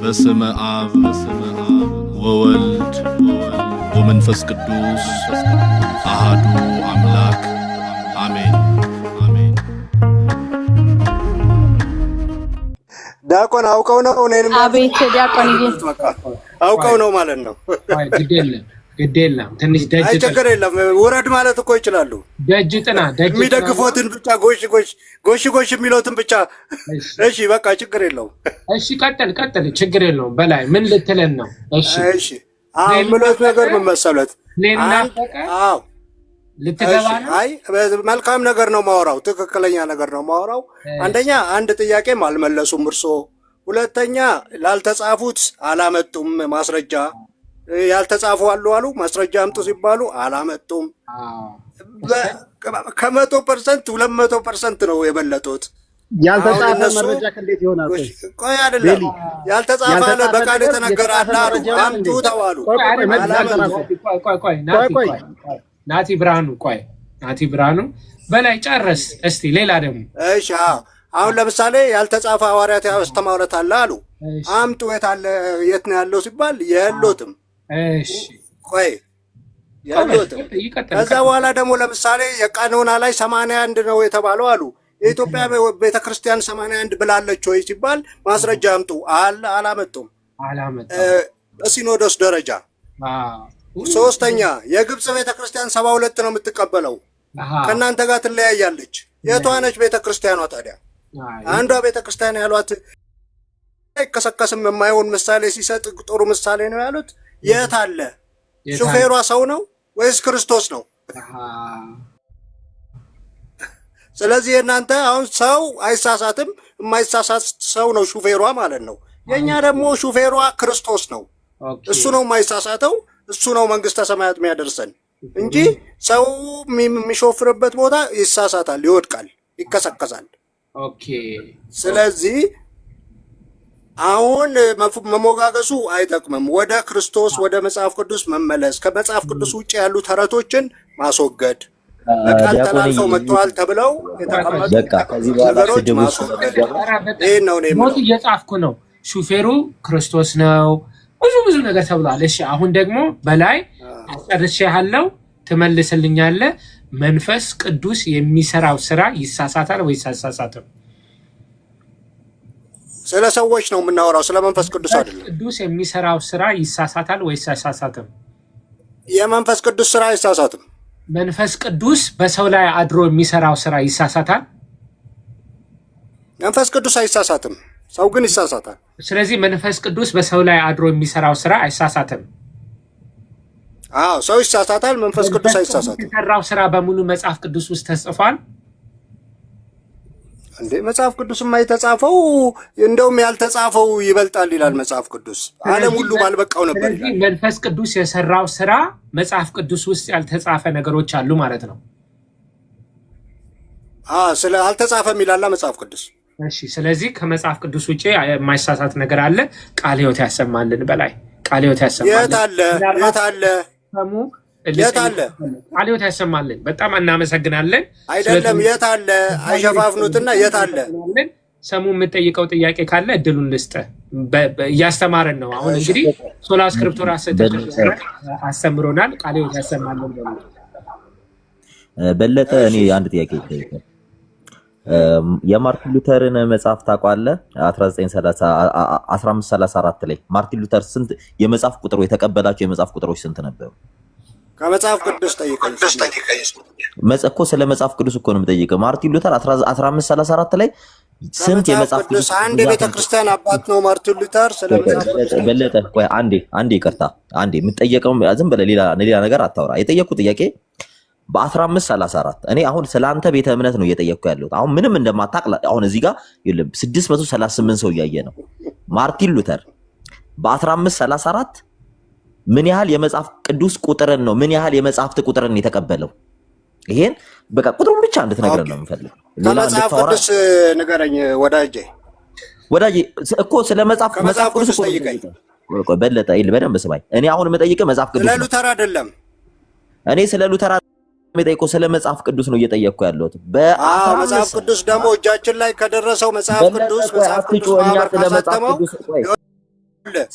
በስመ አብ ወወልድ ወመንፈስ ቅዱስ አሐዱ አምላክ አሜን። ዲያቆን አውቀው ነው እኔን አቤት ዲያቆን አውቀው ነው ማለት ነው። ግዴለም ትንሽ ደጅ አይ ችግር የለም ወረድ ማለት እኮ ይችላሉ። ደጅ ጥና የሚደግፉትን ብቻ ጎሽ የሚሉትን ብቻ እሺ በቃ ችግር የለውም። እሺ ቀጥል ችግር የለውም። በላይ ምን ልትለን ነው? እሺ ምሎት ነገር ምን መሰለት አዎ ልትገባ ነው። አይ መልካም ነገር ነው ማወራው፣ ትክክለኛ ነገር ነው ማወራው። አንደኛ አንድ ጥያቄም አልመለሱም እርሶ፣ ሁለተኛ ላልተጻፉት አላመጡም ማስረጃ። ያልተጻፉ አሉ ማስረጃ አምጡ ሲባሉ አላመጡም። ከ100% 200% ነው የበለጡት። ያልተጻፈ መረጃ እንዴት ይሆናል? ቆይ አይደለም ያልተጻፈ በቃል የተነገረ አለ አምጡ ተባሉ። ቆይ ናቲ ብርሃኑ በላይ ጨርስ እስቲ። ሌላ ደግሞ እሺ አሁን ለምሳሌ ያልተጻፈ ሐዋርያት ያስተማሩት አለ አሉ አምጡ። የት ነው ያለው ሲባል የሎትም። እሺ ቆይ የሎትም። ከዛ በኋላ ደግሞ ለምሳሌ የቀኖና ላይ 81 ነው የተባለው አሉ። የኢትዮጵያ ቤተክርስቲያን 81 ብላለች ወይ ሲባል ማስረጃ አምጡ አላመጡም። በሲኖዶስ ደረጃ ሶስተኛ የግብጽ ቤተክርስቲያን 72 ነው የምትቀበለው፣ ከእናንተ ጋር ትለያያለች። የቷ ነች ቤተክርስቲያኗ ታዲያ? አንዷ ቤተክርስቲያን ያሏት አይከሰከስም የማይሆን ምሳሌ ሲሰጥ ጥሩ ምሳሌ ነው ያሉት። የት አለ? ሹፌሯ ሰው ነው ወይስ ክርስቶስ ነው? ስለዚህ እናንተ አሁን ሰው አይሳሳትም፣ የማይሳሳት ሰው ነው ሹፌሯ ማለት ነው። የኛ ደግሞ ሹፌሯ ክርስቶስ ነው። እሱ ነው የማይሳሳተው፣ እሱ ነው መንግስተ ሰማያት የሚያደርሰን እንጂ ሰው የሚሾፍርበት ቦታ ይሳሳታል፣ ይወድቃል፣ ይከሰከሳል። ኦኬ። ስለዚህ አሁን መሞጋገሱ አይጠቅምም። ወደ ክርስቶስ ወደ መጽሐፍ ቅዱስ መመለስ፣ ከመጽሐፍ ቅዱስ ውጭ ያሉ ተረቶችን ማስወገድ፣ በቃል ተላልፈው መጥተዋል ተብለው የተቀመጡ ነገሮች ማስወገድ። ይሄን ነው እኔ ሞት እየጻፍኩ ነው። ሹፌሩ ክርስቶስ ነው፣ ብዙ ነገር ተብሏል። እሺ አሁን ደግሞ በላይ አስጨርሼሃለሁ፣ ትመልስልኛለህ። መንፈስ ቅዱስ የሚሰራው ስራ ይሳሳታል ወይስ አይሳሳትም? ስለ ሰዎች ነው የምናወራው፣ ስለ መንፈስ ቅዱስ አይደለም። ቅዱስ የሚሰራው ስራ ይሳሳታል ወይስ አይሳሳትም? የመንፈስ ቅዱስ ስራ አይሳሳትም። መንፈስ ቅዱስ በሰው ላይ አድሮ የሚሰራው ስራ ይሳሳታል? መንፈስ ቅዱስ አይሳሳትም፣ ሰው ግን ይሳሳታል። ስለዚህ መንፈስ ቅዱስ በሰው ላይ አድሮ የሚሰራው ስራ አይሳሳትም። ሰው ይሳሳታል፣ መንፈስ ቅዱስ አይሳሳትም። የሰራው ስራ በሙሉ መጽሐፍ ቅዱስ ውስጥ ተጽፏል እንዴ? መጽሐፍ ቅዱስማ የተጻፈው እንደውም ያልተጻፈው ይበልጣል ይላል መጽሐፍ ቅዱስ። ዓለም ሁሉ ባልበቃው ነበር ይላል። መንፈስ ቅዱስ የሰራው ስራ መጽሐፍ ቅዱስ ውስጥ ያልተጻፈ ነገሮች አሉ ማለት ነው። ስለ አልተጻፈም ይላል መጽሐፍ ቅዱስ። እሺ፣ ስለዚህ ከመጽሐፍ ቅዱስ ውጪ የማይሳሳት ነገር አለ። ቃለ ሕይወት ያሰማልን። በላይ ቃለ ሕይወት ያሰማልን። የት አለ? ቃለ ሕይወት ያሰማልን። በጣም እናመሰግናለን። አይደለም የት አለ? አይሸፋፍኑትና የት አለ? ሰሙ የምጠይቀው ጥያቄ ካለ እድሉን ልስጥ። እያስተማረን ነው። አሁን እንግዲህ ሶላ ስክሪፕቶራ አስተምሮናል። ቃለ ሕይወት ያሰማልን። በለጠ እኔ አንድ ጥያቄ ይጠይቃል። የማርቲን ሉተርን መጽሐፍ ታውቃለህ? 1534 ላይ ማርቲን ሉተር ስንት የመጽሐፍ ቁጥሩ የተቀበላቸው የመጽሐፍ ቁጥሮች ስንት ነበሩ? ከመጽሐፍ ቅዱስ ጠይቀኝ። እኮ ስለ መጽሐፍ ቅዱስ እኮ ነው የምጠይቀው። ማርቲን ሉተር 1534 ላይ ስንት የመጽሐፍ ቅዱስ አንድ የቤተክርስቲያን አባት ነው ማርቲን ሉተር። ስለ መጽሐፍ በለጠ ቆይ አንዴ ይቅርታ፣ አንዴ የምጠየቀው ዝም ብለህ ሌላ ነገር አታውራ። የጠየቁት ጥያቄ በ1534 እኔ አሁን ስለአንተ ቤተ እምነት ነው እየጠየቅኩ ያለሁት። አሁን ምንም እንደማታቅ አሁን እዚህ ጋር 638 ሰው እያየ ነው። ማርቲን ሉተር በ1534 ምን ያህል የመጽሐፍ ቅዱስ ቁጥርን ነው ምን ያህል የመጽሐፍት ቁጥርን የተቀበለው? ይሄን በቃ ቁጥሩን ብቻ እንድትነግረን ነው የምፈልገው። መጽሐፍ ቅዱስ ንገረኝ ወዳጄ እኮ ስለ መጽሐፍ ቅዱስ ጠይቀኝ። ቆይ በለጠ በደንብ ስማኝ። እኔ አሁን የምጠይቀው መጽሐፍ ቅዱስ ስለ ሉተር አይደለም። እኔ ስለ ሉተር የምጠይቀው ስለ መጽሐፍ ቅዱስ ነው እየጠየቅኩ ያለሁት። መጽሐፍ ቅዱስ ደግሞ እጃችን ላይ ከደረሰው መጽሐፍ ቅዱስ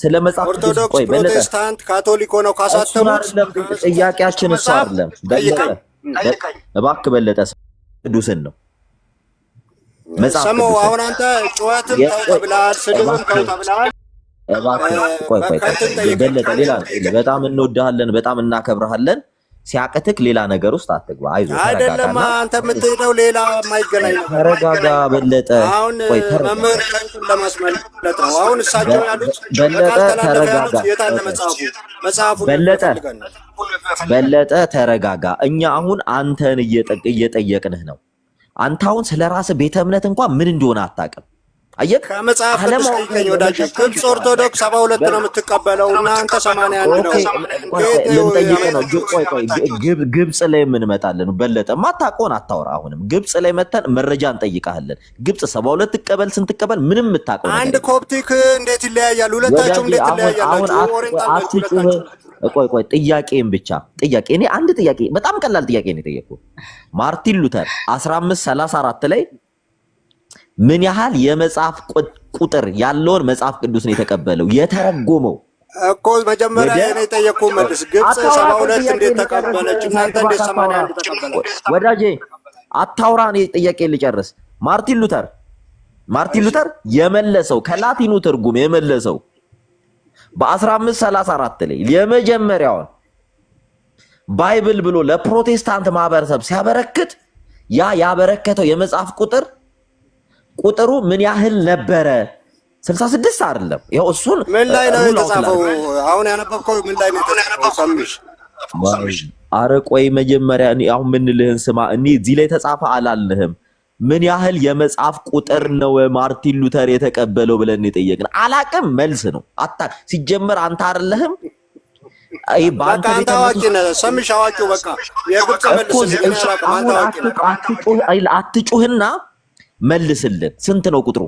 ስለ መጽሐፍ ቅዱስ ኦርቶዶክስ፣ ቆይ በለጠ ፕሮቴስታንት፣ ካቶሊክ ሆነው ካሳተሙት ጥያቄያችን እሱ አይደለም። በለጠ እባክህ በለጠ ቅዱስን ነው መጽሐፍ ሰማው። አሁን አንተ ጩኸትም ተው ተብለሃል፣ ስድብም ተው ተብለሃል። ቆይ በለጠ ሌላ በጣም እንወድሃለን፣ በጣም እናከብርሃለን። ሲያቅትክ ሌላ ነገር ውስጥ አትግባ። አይዞህ አይደለም አንተ የምትሄደው ሌላ የማይገናኝ ነው። ተረጋጋ በለጠ። አሁን መምህር ለማስመለጥ ነው። አሁን እሳቸው ያሉት በለጠ ተረጋጋ። የታለ መጽሐፉ በለጠ ተረጋጋ። እኛ አሁን አንተን እየጠየቅንህ ነው። አንተ አሁን ስለ ራስህ ቤተ እምነት እንኳን ምን እንደሆነ አታውቅም። አየህ ከመጽሐፍ ቅዱስ ወዳጅ ግብፅ ኦርቶዶክስ 72 ነው የምትቀበለው እና አንተ 81 ነው። ልንጠይቅ ነው። ቆይ ግብፅ ላይ የምንመጣለን። በለጠ ማታውቀውን አታወራ። አሁንም ግብፅ ላይ መተን መረጃ እንጠይቃለን። ግብፅ 72 ትቀበል ስንት ትቀበል ምንም የምታውቀው አንድ ኮፕቲክ እንዴት ይለያያሉ? ሁለታችሁም እንዴት ይለያያሉ? ቆይ ጥያቄን ብቻ ጥያቄ እኔ አንድ ጥያቄ በጣም ቀላል ጥያቄ ነው የጠየቁት። ማርቲን ሉተር 1534 ላይ ምን ያህል የመጽሐፍ ቁጥር ያለውን መጽሐፍ ቅዱስ ነው የተቀበለው የተረጎመው? እኮ መጀመሪያ እኔ የጠየቅኩህ መልስ። ግብፅ 72 እንዴት ተቀበለች? እናንተ እንዴት 81 ተቀበለች? ወዳጄ አታውራ፣ እኔ ጥያቄ ልጨርስ። ማርቲን ሉተር የመለሰው ከላቲኑ ትርጉም የመለሰው በ1534 ላይ የመጀመሪያውን ባይብል ብሎ ለፕሮቴስታንት ማህበረሰብ ሲያበረክት ያ ያበረከተው የመጽሐፍ ቁጥሩ ምን ያህል ነበረ? 66 አይደለም። ይሄው እሱን ምን ላይ ነው የተጻፈው? አሁን ያነበብከው ምን ላይ ነው የተጻፈው? ሰምሽ አረ ቆይ መጀመሪያ እኔ አሁን ምን ልህን ስማ። እኔ እዚህ ላይ ተጻፈ አላልህም። ምን ያህል የመጽሐፍ ቁጥር ነው ማርቲን ሉተር የተቀበለው ብለን የጠየቅን? አላቅም መልስ ነው። ሲጀመር አንተ አይደለህም አይ ባንተ ቤት አዋቂ ነህ። ሰምሽ አዋቂው በቃ የግብፅ መልስ አትጩህና መልስልን። ስንት ነው ቁጥሩ?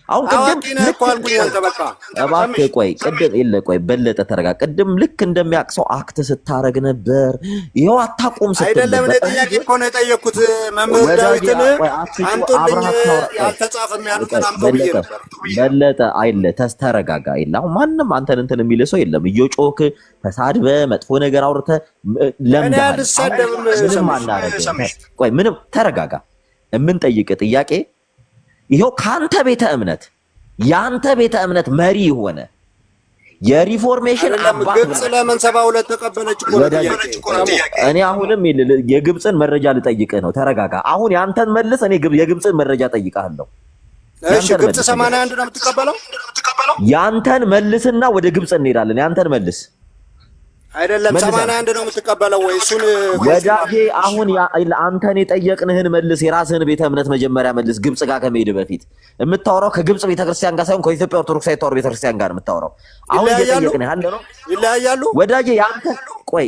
አሁን ቅድም እባክህ ቆይ በለጠ ተረጋ። ቅድም ልክ እንደሚያቅሰው አክት ስታረግ ነበር። ይኸው አታቆም ስትል አይደለም። ለጥያቄ እኮ ነው የጠየኩት። መምህር ዳዊትን አንጡልኝ ያልተጻፈም ያሉትን አንብብዬ ነበር። በለጠ ተረጋጋ። አሁን ማንም አንተን እንትን የሚል ሰው የለም። እየጮክ ተሳድበ መጥፎ ነገር አውርተ ለምዳል ምንም አናረግም። ቆይ ምንም ተረጋጋ። የምንጠይቅ ጥያቄ ይሄው ካንተ ቤተ እምነት ያንተ ቤተ እምነት መሪ ሆነ የሪፎርሜሽን አባት ግብፅ ለምን 72 ተቀበለች እኮ ነው። እኔ አሁንም የግብፅን መረጃ ልጠይቅህ ነው። ተረጋጋ። አሁን ያንተን መልስ፣ እኔ የግብፅን መረጃ ጠይቃለሁ። እሺ ግብፅ 81 ነው የምትቀበለው? ያንተን መልስና ወደ ግብፅ እንሄዳለን። ያንተን መልስ አይደለም 81 ነው የምትቀበለው ወይ? እሱን ወዳጄ አሁን አንተን የጠየቅንህን መልስ። የራስህን ቤተ እምነት መጀመሪያ መልስ። ግብፅ ጋር ከመሄድ በፊት የምታወራው ከግብፅ ቤተክርስቲያን ጋር ሳይሆን ከኢትዮጵያ ኦርቶዶክሳዊ ተዋሕዶ ቤተክርስቲያን ጋር የምታወራው አሁን እየጠየቅንህ ያለ ነው። ይለያያሉ ወዳጄ ያንተ ቆይ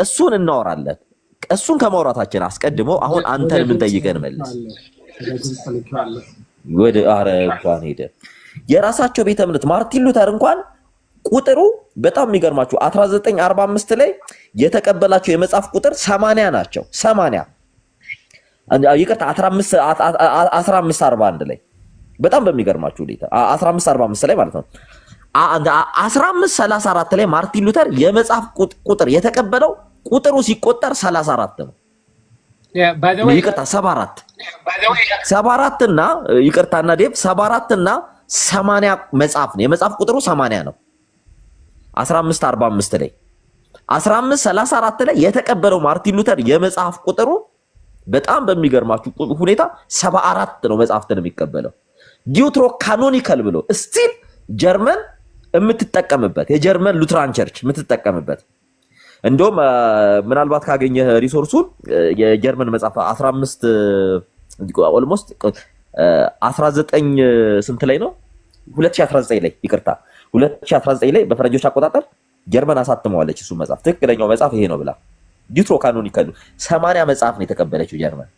እሱን እናወራለን። እሱን ከማውራታችን አስቀድሞ አሁን አንተን የምንጠይቅህን መልስ። ወደ እንኳን ሄደ የራሳቸው ቤተ እምነት ማርቲን ሉተር እንኳን ቁጥሩ በጣም የሚገርማችሁ 1945 ላይ የተቀበላቸው የመጽሐፍ ቁጥር 80 ናቸው። 80 ይቅርታ 1541 ላይ በጣም በሚገርማችሁ ሁኔታ 1545 ላይ ማለት ነው። 1534 ላይ ማርቲን ሉተር የመጽሐፍ ቁጥር የተቀበለው ቁጥሩ ሲቆጠር 34 ነው። ይቅርታ 74 እና ይቅርታና ዴቭ 74 እና 80 መጽሐፍ ነው። የመጽሐፍ ቁጥሩ 80 ነው። 1545 ላይ 1534 ላይ የተቀበለው ማርቲን ሉተር የመጽሐፍ ቁጥሩ በጣም በሚገርማችሁ ሁኔታ 74 ነው። መጽሐፍትን የሚቀበለው ዲዩትሮ ካኖኒካል ብሎ ስቲል ጀርመን የምትጠቀምበት የጀርመን ሉትራን ቸርች የምትጠቀምበት እንደውም ምናልባት ካገኘ ሪሶርሱን የጀርመን መጽሐፍ 15 ኦልሞስት 19 ስንት ላይ ነው 2019 ላይ ይቅርታ 2019 ላይ በፈረንጆች አቆጣጠር ጀርመን አሳትመዋለች። እሱ መጽሐፍ ትክክለኛው መጽሐፍ ይሄ ነው ብላ ዲዩትሮ ካኖኒካል 80 መጽሐፍ ነው የተቀበለችው ጀርመን።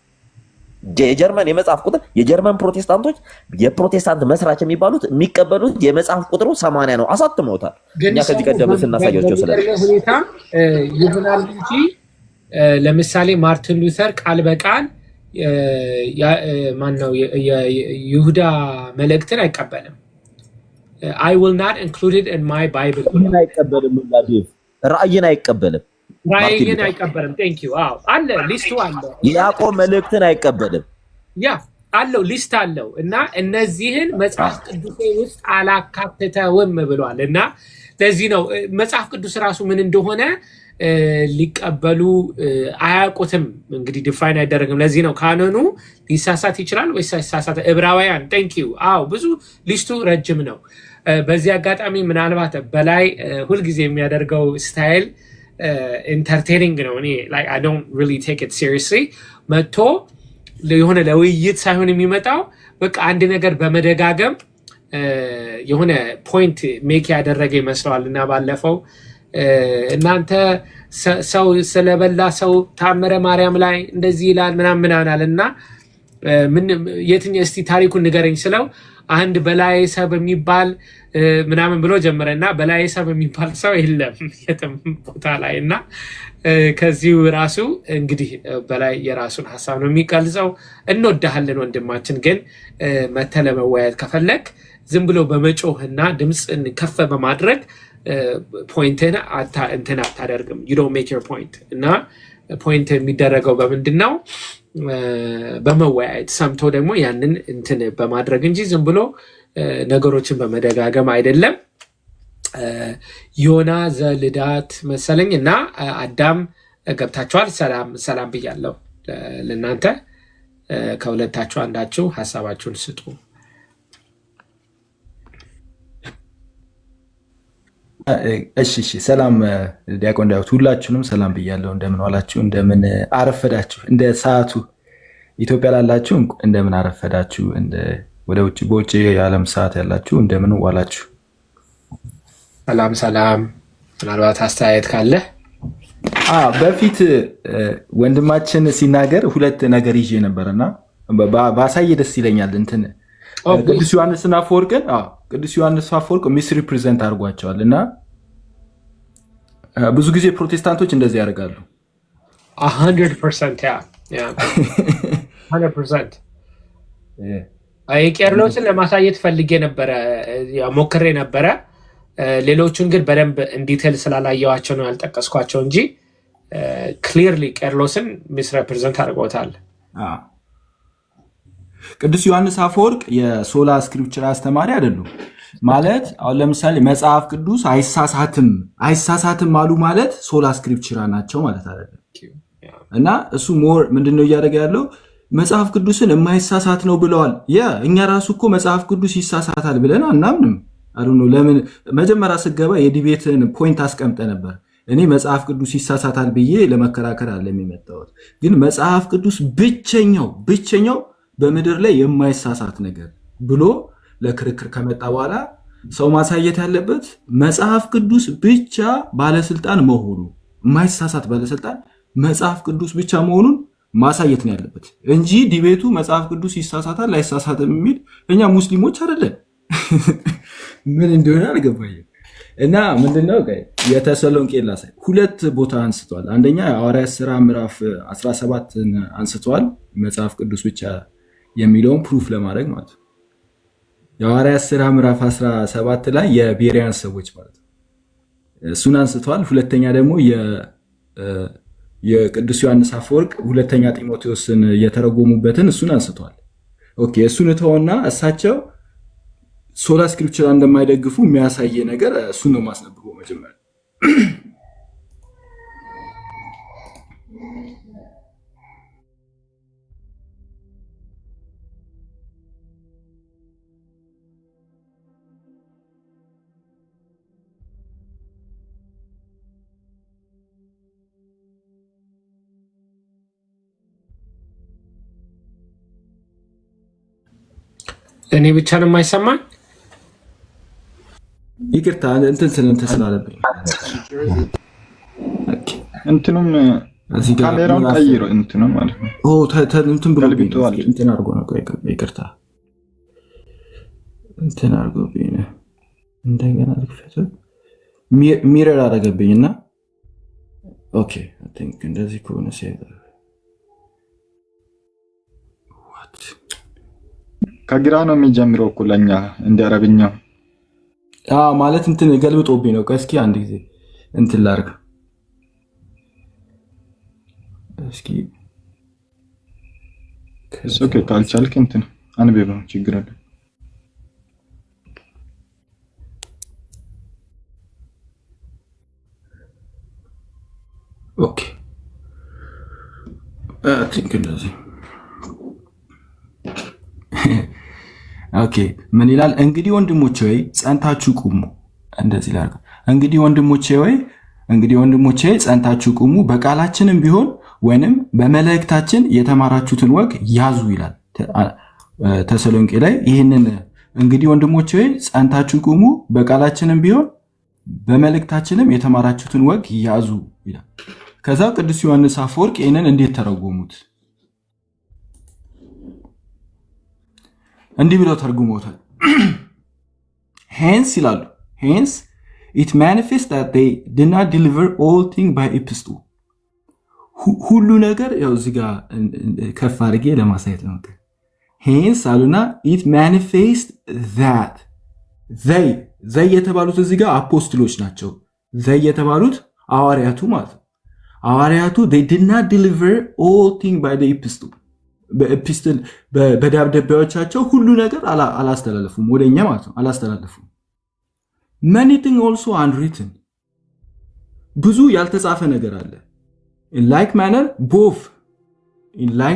የጀርመን የመጽሐፍ ቁጥር የጀርመን ፕሮቴስታንቶች የፕሮቴስታንት መስራች የሚባሉት የሚቀበሉት የመጽሐፍ ቁጥሩ 80 ነው። አሳትመውታል። እኛ ከዚህ ቀደም ስናሳያቸው ሁኔታ ይሆናል እንጂ ለምሳሌ ማርቲን ሉተር ቃል በቃል ማነው የይሁዳ መልእክትን አይቀበልም። I will not include it in my Bible. አይቀበልም ራእይን አይቀበልም ራእይን አይቀበልም thank you አዎ አለ ሊስቱ አለ ያዕቆብ መልእክትን አይቀበልም ያ አለው ሊስት አለው እና እነዚህን መጽሐፍ ቅዱስ ውስጥ አላካተተውም ብሏል እና ለዚህ ነው መጽሐፍ ቅዱስ ራሱ ምን እንደሆነ ሊቀበሉ አያውቁትም እንግዲህ ዲፋይን አይደረግም ለዚህ ነው ካኖኑ ሊሳሳት ይችላል ወይስ ሳሳት ዕብራውያን ቴንክ ዩ አዎ ብዙ ሊስቱ ረጅም ነው በዚህ አጋጣሚ ምናልባት በላይ ሁሉ ጊዜ የሚያደርገው ስታይል ኢንተርቴይኒንግ ነው እኔ like I don't really take it seriously መጥቶ የሆነ ለውይይት ሳይሆን የሚመጣው በቃ አንድ ነገር በመደጋገም የሆነ ፖይንት ሜክ ያደረገ ይመስላልና ባለፈው እናንተ ሰው ስለበላ ሰው ታምረ ማርያም ላይ እንደዚህ ይላል ምናምን አለና ምን የትኛው እስቲ ታሪኩን ንገረኝ ስለው አንድ በላይ ሰብ የሚባል ምናምን ብሎ ጀመረና በላይ ሰብ የሚባል ሰው የለም የትም ቦታ ላይና ከዚሁ ራሱ እንግዲህ በላይ የራሱን ሐሳብ ነው የሚቀልጸው እንወዳለን ወንድማችን ግን መተለመወያየት ከፈለክ ዝም ብሎ በመጮህና ድምጽን ከፍ በማድረግ ፖይንትን እንትን አታደርግም you don't make your point እና ፖይንት የሚደረገው በምንድነው በመወያየት ሰምቶ ደግሞ ያንን እንትን በማድረግ እንጂ ዝም ብሎ ነገሮችን በመደጋገም አይደለም ዮና ዘልዳት መሰለኝ እና አዳም ገብታችኋል ሰላም ብያለሁ ለእናንተ ከሁለታችሁ አንዳችሁ ሐሳባችሁን ስጡ እሺ ሰላም ዲያቆን ዳዊት ሁላችሁንም ሰላም ብያለሁ እንደምን ዋላችሁ እንደምን አረፈዳችሁ እንደ ሰዓቱ ኢትዮጵያ ላላችሁ እንደምን አረፈዳችሁ እንደ ወደ ውጭ በውጭ የዓለም ሰዓት ያላችሁ እንደምን ዋላችሁ ሰላም ምናልባት አስተያየት ካለ በፊት ወንድማችን ሲናገር ሁለት ነገር ይዤ ነበርና ባሳይ ደስ ይለኛል እንትን ቅዱስ ዮሐንስና አፈወርቅን ቅዱስ ዮሐንስ አፈወርቅ ሚስ ሪፕሬዘንት አድርጓቸዋልና ብዙ ጊዜ ፕሮቴስታንቶች እንደዚህ ያደርጋሉ 100% ያ 100% ቄርሎስን ለማሳየት ፈልጌ ነበረ ሞክሬ ነበረ ሌሎቹን ግን በደንብ ዲቴል ስላላየዋቸው ነው ያልጠቀስኳቸው እንጂ ክሊርሊ ቄርሎስን ሚስ ሪፕሬዘንት አድርጎታል ቅዱስ ዮሐንስ አፈወርቅ የሶላ ስክሪፕቸር አስተማሪ አይደሉም ማለት አሁን ለምሳሌ መጽሐፍ ቅዱስ አይሳሳትም አሉ ማለት ሶላ ስክሪፕቸር ናቸው ማለት አይደለም እና እሱ ሞር ምንድነው እያደረገ ያለው መጽሐፍ ቅዱስን የማይሳሳት ነው ብለዋል እኛ ራሱ እኮ መጽሐፍ ቅዱስ ይሳሳታል ብለን አናምንም አይደለም ለምን መጀመሪያ ስገባ የዲቤትን ፖይንት አስቀምጠ ነበር እኔ መጽሐፍ ቅዱስ ይሳሳታል ብዬ ለመከራከር አለ የሚመጣው ግን መጽሐፍ ቅዱስ ብቸኛው በምድር ላይ የማይሳሳት ነገር ብሎ ለክርክር ከመጣ በኋላ ሰው ማሳየት ያለበት መጽሐፍ ቅዱስ ብቻ ባለስልጣን መሆኑ የማይሳሳት ባለስልጣን መጽሐፍ ቅዱስ ብቻ መሆኑን ማሳየት ነው ያለበት እንጂ ዲቤቱ መጽሐፍ ቅዱስ ይሳሳታል አይሳሳትም የሚል እኛ ሙስሊሞች አይደለን ምን እንደሆነ አልገባኝም እና ምንድነው የተሰሎንቄ ላሳይ ሁለት ቦታ አንስቷል አንደኛ ሐዋርያት ሥራ ምዕራፍ 17 አንስቷል መጽሐፍ ቅዱስ ብቻ የሚለውን ፕሩፍ ለማድረግ ማለት ነው የሐዋርያት ሥራ ምዕራፍ 17 ላይ የቤሪያን ሰዎች ማለት ነው እሱን አንስቷል ሁለተኛ ደግሞ የቅዱስ ዮሐንስ አፈወርቅ ሁለተኛ ጢሞቴዎስን የተረጎሙበትን እሱን አንስቷል ኦኬ እሱን ተወውና እሳቸው ሶላ ስክሪፕቸር እንደማይደግፉ የሚያሳየ ነገር እሱን ነው ማስነብበው መጀመሪያ እኔ ብቻ ነው የማይሰማኝ ይቅርታ እንትን ስላለብኝ እንትኑም ካሜራውን ቀይሮ እንትኑ ማለት ነው እንትን ብሎ እንትን አድርጎ ነው ይቅርታ እንትን አድርጎብኝ እንደገና ልክፈተው ሚረር አደረገብኝና ኦኬ አይ ቲንክ እንደዚህ ከሆነ ከግራ ነው የሚጀምረው እኮ ለኛ እንደ አረብኛው ማለት እንትን ገልብጦብኝ ነው። እስኪ አንድ ጊዜ እንትን ላድርግ እስኪ። ኦኬ ካልቻልክ እንትን አንብበው ችግር አለ። ኦኬ ቲንክ እንደዚህ ኦኬ ምን ይላል? እንግዲህ ወንድሞቼ ሆይ ጸንታችሁ ቁሙ። እንደዚህ ላድርግ። እንግዲህ ወንድሞቼ ጸንታችሁ ቁሙ፣ በቃላችንም ቢሆን ወይንም በመልእክታችን የተማራችሁትን ወግ ያዙ ይላል ተሰሎንቄ ላይ። ይህንን እንግዲህ ወንድሞቼ ሆይ ጸንታችሁ ቁሙ፣ በቃላችንም ቢሆን በመልእክታችንም የተማራችሁትን ወግ ያዙ ይላል። ከዛ ቅዱስ ዮሐንስ አፈወርቅ ይህንን እንዴት ተረጎሙት? እንዲህ ብለው ተርጉሞታል። ሄንስ ይላሉ ሄንስ it manifests that they did not deliver all things by epistle ሁሉ ነገር ያው እዚህ ጋር ከፍ አድርጌ ለማሳየት ነው። ሄንስ አሉና it manifests that they የተባሉት እዚህ ጋር አፖስትሎች ናቸው። they የተባሉት ሐዋርያቱ ማለት ነው። ሐዋርያቱ they did not deliver all things by the epistle በኤፒስትል በደብዳቤዎቻቸው ሁሉ ነገር አላስተላለፉም፣ ወደኛ ማለት ነው አላስተላለፉም። many things also unwritten ብዙ ያልተጻፈ ነገር አለ። in like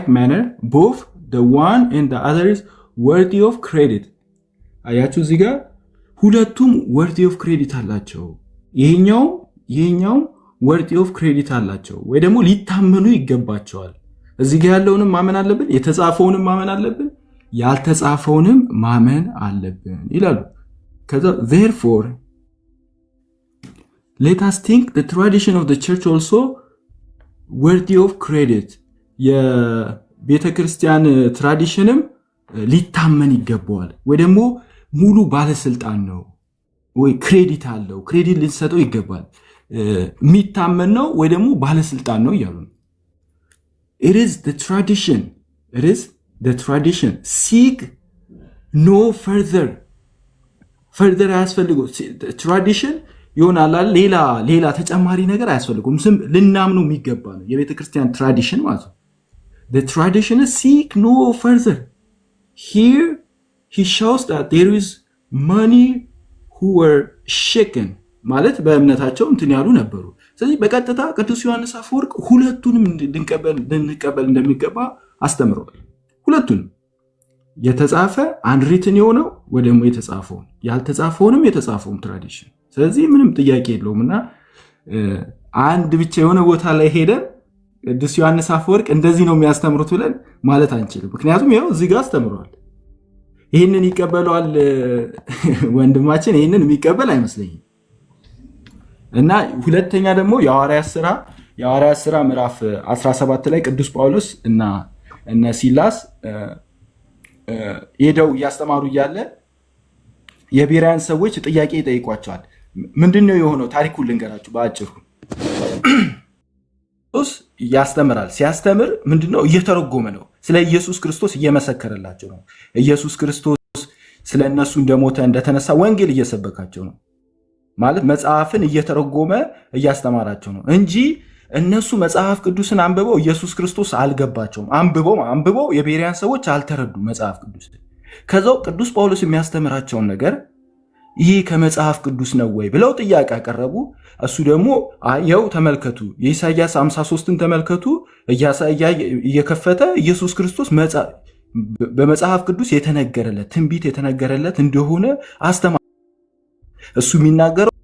manner both the one and the other is worthy of credit አያችሁ እዚህ ጋር ሁለቱም worthy of credit አላቸው። ይሄኛው worthy of credit አላቸው ወይ ደግሞ ሊታመኑ ይገባቸዋል። እዚህ ጋር ያለውንም ማመን አለብን፣ የተጻፈውንም ማመን አለብን፣ ያልተጻፈውንም ማመን አለብን ይላሉ። ከዛ therefore let us think the tradition of the church also worthy of credit የቤተ ክርስቲያን ትራዲሽንም ሊታመን ይገባዋል ወይ ደግሞ ሙሉ ባለስልጣን ነው ወይ ክሬዲት አለው፣ ክሬዲት ልንሰጠው ይገባል፣ የሚታመን ነው ወይ ደግሞ ባለስልጣን ነው እያሉ ነው። It is the tradition seek no further አያስፈልገው። ትራዲሽን ይሆናል ሌላ ተጨማሪ ነገር አያስፈልገውም። ስም ልናምኑ የሚገባ ነው የቤተ ክርስቲያን ትራዲሽን ማለት ነው። the tradition is seek no further here he shows that there is many who were shaken ማለት በእምነታቸው እንትን ያሉ ነበሩ። ስለዚህ በቀጥታ ቅዱስ ዮሐንስ አፈወርቅ ሁለቱንም ልንቀበል እንደሚገባ አስተምረዋል። ሁለቱንም የተጻፈ አንሪትን የሆነው ወይ ደግሞ የተጻፈውን ያልተጻፈውንም የተጻፈውን ትራዲሽን። ስለዚህ ምንም ጥያቄ የለውምና አንድ ብቻ የሆነ ቦታ ላይ ሄደን ቅዱስ ዮሐንስ አፈወርቅ እንደዚህ ነው የሚያስተምሩት ብለን ማለት አንችልም። ምክንያቱም ይኸው እዚህ ጋር አስተምረዋል። ይህንን ይቀበለዋል ወንድማችን? ይህንን የሚቀበል አይመስለኝም። እና ሁለተኛ ደግሞ የሐዋርያት ሥራ ምዕራፍ 17 ላይ ቅዱስ ጳውሎስ እና እነ ሲላስ ሄደው እያስተማሩ እያለ የቤራውያን ሰዎች ጥያቄ ይጠይቋቸዋል። ምንድነው የሆነው? ታሪኩን ልንገራችሁ በአጭሩ። ጳውሎስ ያስተምራል። ሲያስተምር ምንድነው እየተረጎመ ነው። ስለ ኢየሱስ ክርስቶስ እየመሰከረላቸው ነው። ኢየሱስ ክርስቶስ ስለ እነሱ እንደሞተ እንደተነሳ ወንጌል እየሰበካቸው ነው። ማለት መጽሐፍን እየተረጎመ እያስተማራቸው ነው እንጂ እነሱ መጽሐፍ ቅዱስን አንብበው ኢየሱስ ክርስቶስ አልገባቸውም። አንብበው የቤሪያን ሰዎች አልተረዱ መጽሐፍ ቅዱስ። ከዛው ቅዱስ ጳውሎስ የሚያስተምራቸውን ነገር ይህ ከመጽሐፍ ቅዱስ ነው ወይ ብለው ጥያቄ ያቀረቡ። እሱ ደግሞ አየው ተመልከቱ፣ የኢሳይያስ 53ን ተመልከቱ፣ እየከፈተ ኢየሱስ ክርስቶስ በመጽሐፍ ቅዱስ የተነገረለት ትንቢት የተነገረለት እንደሆነ አስተማራ። እሱ የሚናገረው